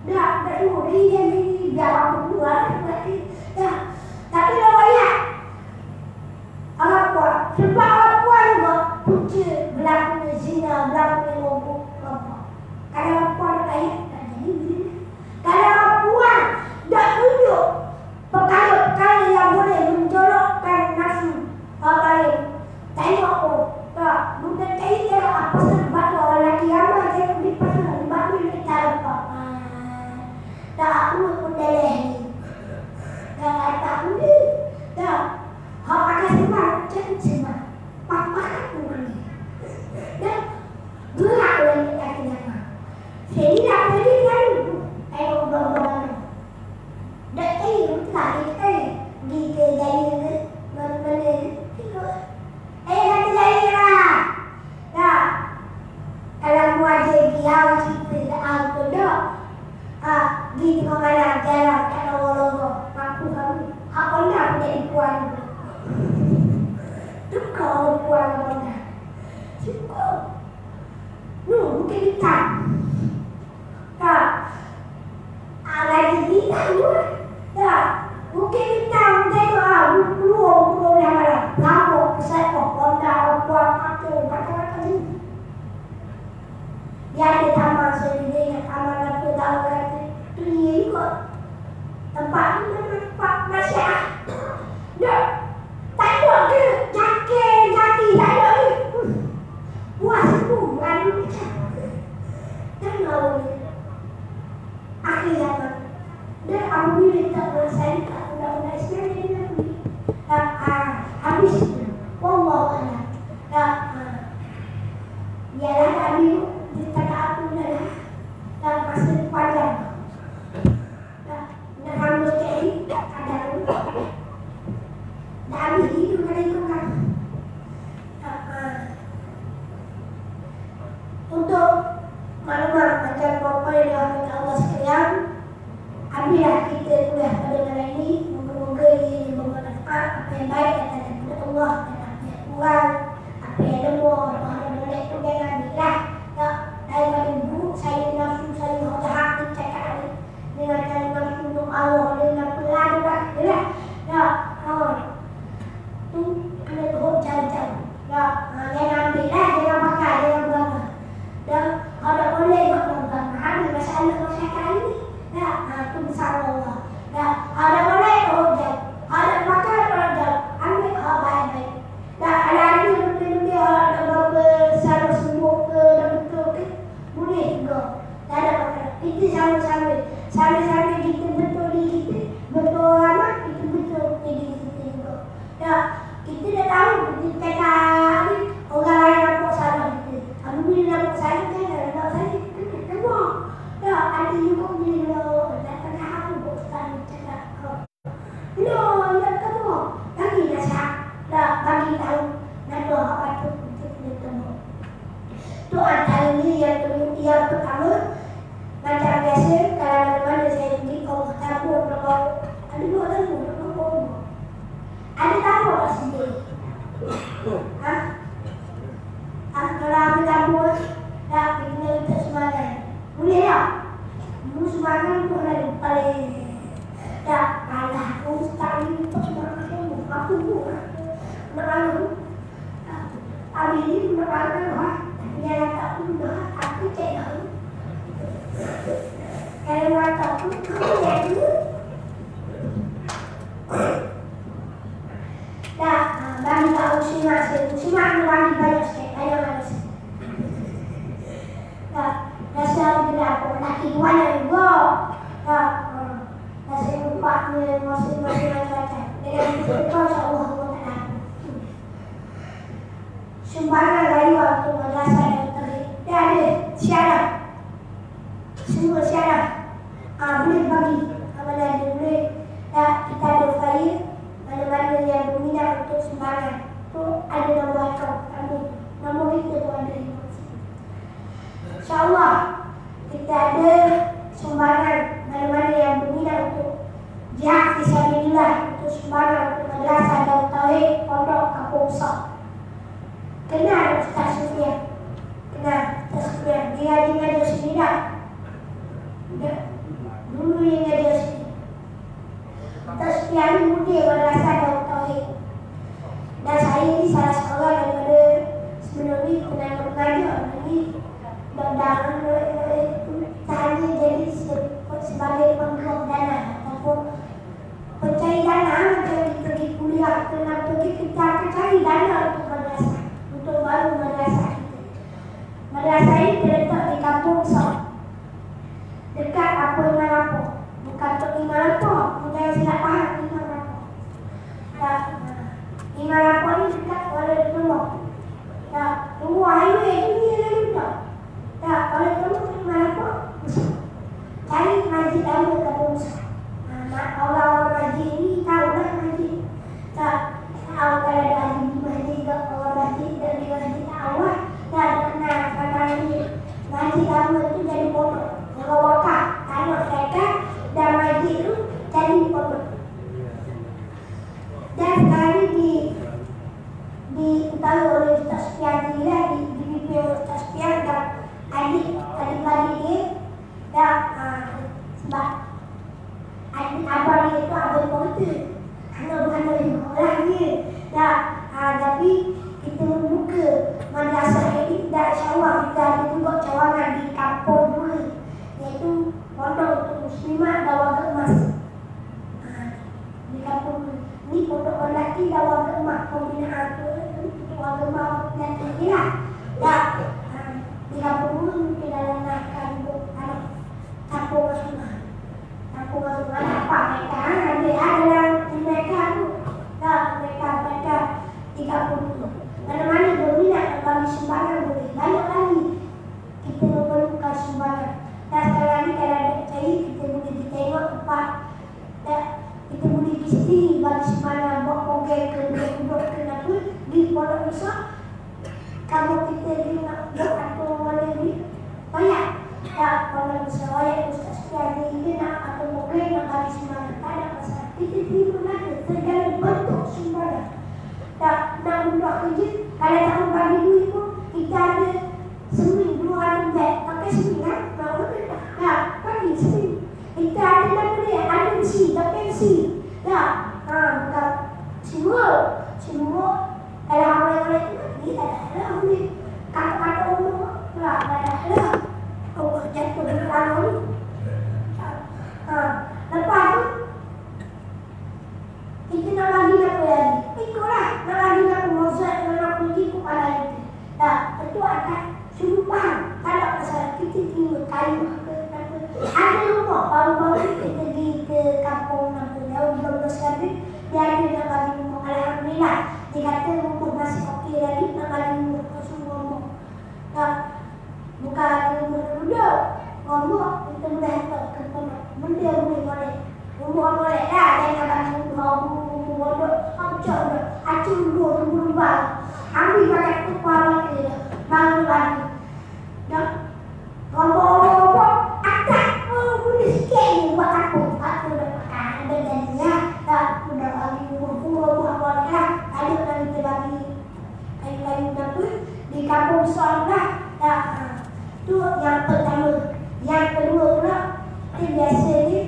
dah dulu dia ni jawab dua berarti dah tapi kalau ayat apa sebab apa juga puja berlaku zina berlaku ngomong apa kalau apa ayat tak jadi begini kalau puan tak tunjuk perkara-perkara yang boleh menjolokkan nafsu orang lain. Tengok pun tak bukan kaya apa sebab orang lelaki ramai dia di pasal sebab dia tak apa. Tak aku pun dah ni. Tak tak ni. Tak. Hak pakai sebab cuma papa aku ni. Dan gerak orang kaki nama. Sini nak pergi kan. Tengok bang-bang. Dah tak di ke jaya mana nanti jaya lah dah kalau aku aja dia cerita aku dah di tengah malam jalan kat lorong-lorong mampu kamu apa nak menjadi puan tu kau puan apa nak cukup mungkin kita tak lagi kita juga dah mungkin kita tengok belum yang mana lapor saya konda buat aku kata-kata ni dia ada taman sendiri yang amanah tu tahu kata tu dia ikut tempat ni tempat masyarakat dah tak ada ke jaki tak ada ni buat semua lalu tengok akhirnya dan apabila tak berasal tak undang-undang Islam ini habis wallahu a'lam ialah kami ditanya aku dan masa panjang dan harus jadi ada dari itu kan untuk maklumat macam apa yang dilakukan Allah sekalian. Ambillah kita kuliah pada malam ini. Moga-moga ini bermanfaat. Apa yang baik datang daripada Allah dan apa yang kurang, apa yang lemah, apa yang boleh tu jangan ambillah. Tak daripada buruk saya nafsu saya jahat ni cakap ni dengan cara nafsu untuk Allah dengan pelan tak lah. Tak tu kena teruk jauh-jauh. Tak jangan ambillah, jangan pakai, jangan bangga. Dan kalau boleh buat bangga. Ada masalah masyarakat ini. Itu besar Allah. Ada boleh hujat, ada pakai hujat, ambil hal baik-baik. Ada lagi benda-benda ada berbesar semua ke dan betul ke, boleh juga. Tak ada masalah. Itu sama-sama kita betul diri kita, betul ramah kita betul diri kita juga. Kita dah tahu kita cakap ni orang lain nampak salah kita. Apabila nampak salah kita nampak salah kita semua. Ada juga bila bagi nasihat, bagi tahu nada apa itu untuk bertemu. Itu antara ini yang pertama. Macam biasa kalau mana saya pergi kau tamu berapa ada dua tamu berapa ada tamu tak sendiri. Kalau ada tamu tak kita untuk semangat boleh tak? Semangat pun ada paling tak kalah. Aku tak ini untuk semangat kamu. Aku bukan. Nak lalu muslimat mewangi banyak sekali, banyak manusia. Rasa tidak apa, nak kehidupan juga. Rasa empatnya masing-masing macam-macam. Dengan berdoa insya-Allah Taala. Sumbangan dari waktu madrasah yang terakhir. Dia ada syarat. Semua syarat. Boleh bagi. Mana ada boleh. Kita ada file. Mana-mana yang berminat untuk sumbangan. Tu ada nombor akaun. Nombor kita tu ada. InsyaAllah kita ada sumbangan mana-mana yang berminat untuk jihad fisabilillah, untuk sumbangan untuk madrasah Darut Tauhid Pondok Kampung Besar. Kenal Ustaz Sufian? Kenal Ustaz Sufian? Dia ngajar sini dah. Dulu dia ngajar sini. Ustaz Sufian ni mudir madrasah Darut Tauhid. Dan saya ni salah seorang daripada sebelum ni pernah mengajar ni. Dan tanya jadi sebagai penggerak dana ataupun pencari dana macam pergi kuliah kena pergi kita cari dana untuk madrasah, untuk baru madrasah kita. Madrasah ini terletak di Kampung Besar dekat apa bukan Tok Imam Lapo, jangan silap faham Imam Lapo. Imam Lapo ni dekat Kuala Lumpur. Luar highway tu ni ada lupa. Kalau kamu Imam Lapo cari masjid lama Kampung Besar. Orang-orang masjid ni tahulah masjid. Tahu kalau ada ahli di masjid ke orang masjid dan di masjid awal dan kenal sekarang ni masjid lama tu jadi pondok. Orang wakaf tanah mereka dan masjid tu jadi pondok. Dan sekarang ni diketahui oleh Ustaz Sufian ni dipimpin oleh Ustaz Sufian dan adik-adik dia dah sebab abang dia tu abang porter bukan dari orang dia dah tapi kita membuka madrasah ini dan insyaAllah kita ada juga cawangan di kampung dua iaitu pondok untuk muslimat dan warga emas di kampung dua ni pondok lelaki dan warga emas pembinaan tu untuk warga emas dan lelaki lah di kampung dua mungkin dalam nakal anak kampung muslimat apa mereka ada mereka tu mereka 30 mana-mana berminat bagi sumbangan boleh banyak lagi kita memerlukan sumbangan dan sekarang ni kalau ada percaya kita boleh ditengok tempat dan kita boleh pergi sendiri bagi sumbangan buat program ke duduk ke apa di pondok besar kalau kita nak buat atau mana ni banyak pondok besar banyak Ustaz Sufian dia nak atau program nak bagi sumbangan tak ada masalah kita terima mana segala bentuk sumbangan nak buat kerja kalau tak mau bagi duit pun kita ada seming 200 beg pakai seming kan bagi seming kita ada nama dia ada besi pakai besi bukan semua kalau orang-orang itu ni tak ada boleh kata-kata umur tak ada Allah jatuh di dalam ni lepas tu kita nak bagi apa lagi ikutlah nak bagi apa mozak nak pergi kepada itu itu akan suruh faham tak ada masalah kita terima kayu ada rumah baru-baru kita pergi ke kampung jauh 15 kali dia ada nak bagi rumah alhamdulillah dia kata rumah masih okey lagi nak bagi rumah semua rumah bukan rumah duduk rumah kita boleh hantar ke pondok benda boleh rumah boleh lah jangan bagi rumah pondok acung dulu rumah ambil pakai tukar lagi bangun lagi ngomong akak boleh sikit ni buat aku dah makan ada janjinya udah bagi rumah boleh lah ada nak kita bagi kayu-kayu apa di kampung besar lah tu yang pertama yang kedua pula biasa ni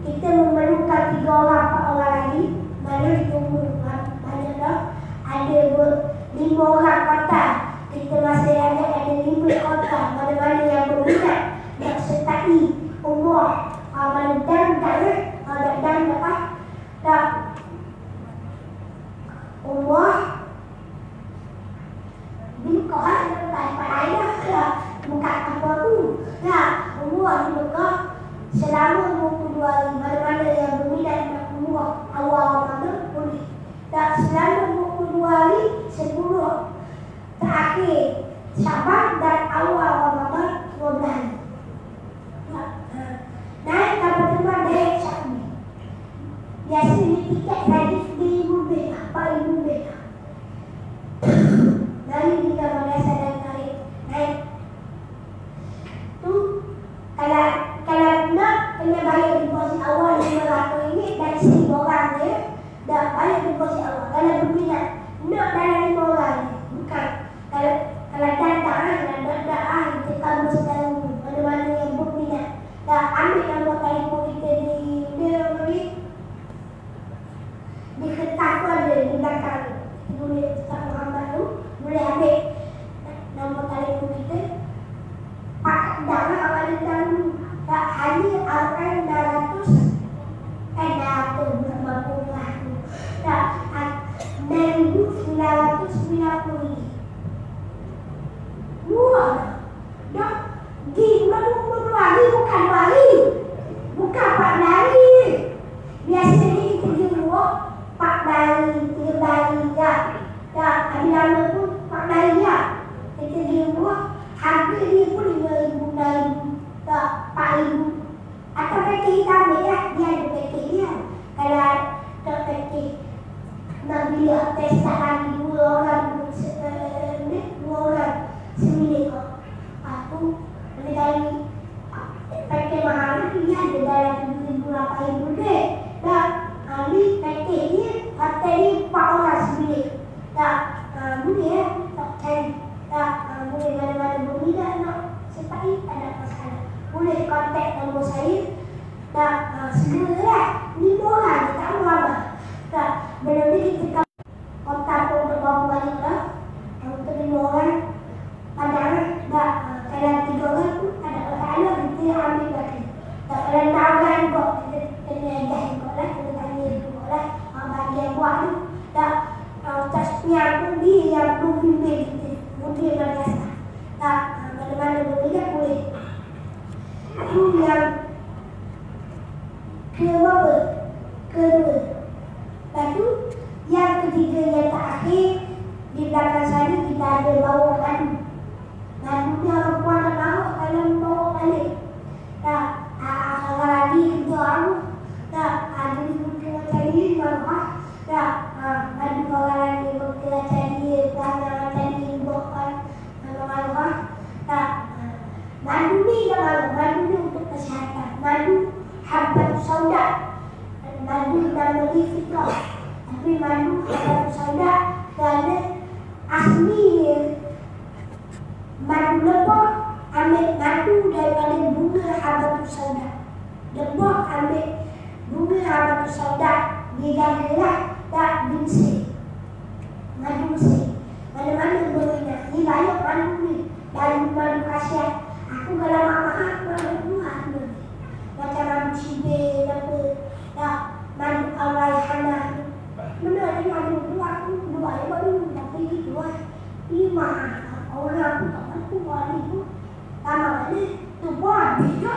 kita memerlukan 3 orang 4 orang lagi mana ditunggu banyak dah ada 5 orang kota kita masih ada 5 kota mana-mana yang berminat yang sertai umrah mana dan lepas umrah Nah, umroh di Mekah selama 22 hari. Mana-mana yang berminat nak umroh awal Ramadan boleh. Tak selama 22 hari 10 terakhir Syaban dan awal Ramadan 12 hari. Naik kapal terbang dari Syaban. Biasanya tiket tadi RM3,000 lebih, RM4,000 lebih. Dari kita Malaysia dan naik. Tu kalau nak kena bayar deposit awal RM500 dari 1,000 orang dia. Dah bayar deposit awal. Kalau berminat nak dalam 5 orang ni, bukan kalau datang kita tambah sekarang mana-mana yang berminat. Dah ambil nombor telefon kita di kertas tu ada di belakang. Boleh Ustaz Muhammad tu boleh ambil nombor telefon kita. Jangan awal dahulu. Tak hanya akan 600 bukan mampu lah tu. Tak 6,990 murah dah. Di bulan 22 hari bukan 2 hari, bukan 4 hari. Biasanya kita jual 4 hari, 3 hari ya. Tak hari lama pun 4 hari ya. Kita jual harga dia pun 5,000 dari tak 4,000. Atau pakai hitam ya, dia ada pakai dia. Kalau tak pakai nak beli hotel sehari 2 orang, 2 orang semilik kok. Aku dari pakai mahal dia ada dalam 7,000-8,000 lebih. Dan ahli pakai ni hotel ni 4 orang semilik. Tak boleh ya, tak cari. Tak boleh mana-mana berminat nak sertai, tak ada masalah. Boleh kontak nombor saya. Tak segera lah. 5 orang je, tak lama. Tak belum ni kita kontak pun untuk bawa balik lah. Untuk 5 orang padahal tak kalau 3 orang tu ada masalah, kita ambil lagi. Tak kalau 6 orang kok kita kena ajak kok lah, kena tanya kok lah. Bahagian buat tu tak tak sepian pun dia yang membimbing kita. Mungkin madrasah. Tak mana-mana boleh boleh. Itu yang kedua. Lepas tu yang ketiga yang terakhir di belakang sana kita ada bawa madu. Madunya orang puan nak bawa kalau bawa balik. Tak orang lagi kerja aku. Tak ada di buku macam ni bawa. Tak madu orang lagi buku macam ni tangan macam ni buat bawa. Tak madu ni dah bawa. Madu ni untuk kesihatan. Madu habbat sauda. Madu nama dia fitrah. Tapi madu habbat sauda kerana aslinya madu lebah ambil madu daripada bunga habbatus sauda. Lebah ambil bunga habbatus sauda, dia jagalah tak diusir. Madu usir. Mana-mana berminat. Ni banyak madu ni. Madu khasiat. Aku kalau mak-mak madu buah tu. Macam madu cibir apa. Tak madu al-raihanah. Benar ni madu buah tu. Dua ekor dulu. Tapi itu lah. Lima. Orang tu tak mampu buat itu. Tamak ni tu buat juga.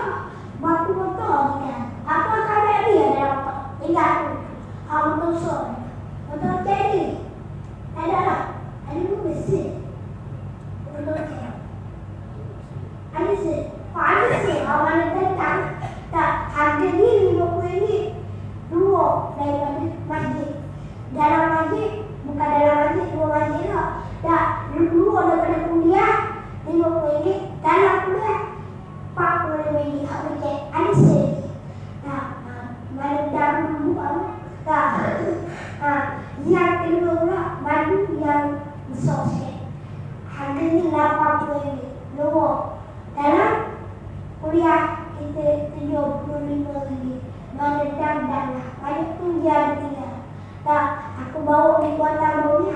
Batu betul kan. Apa kadang dia dalam otak. Ingat tu. Kamu tu sok. Betul jadi. Ada lah. Ada pun besi. Betul kan. Ada sih. Ada sih. Awalnya tentang. Tak. Harga ni RM50. Dua daripada masjid. Dalam masjid. Bukan dalam masjid. Dua masjid lah. Tak. Dua daripada kuliah RM50. Dalam kuliah RM40. Hak becek. Ada sih. Tak. Mana dalam dulu apa. Tak. Yang kedua pula madu yang besar sikit. Harganya RM80. Nombor. Dalam kuliah kita RM75. Mana dan lah. Banyak tu dia ada tinggal. Tak. Aku bawa di Kuala Lumpur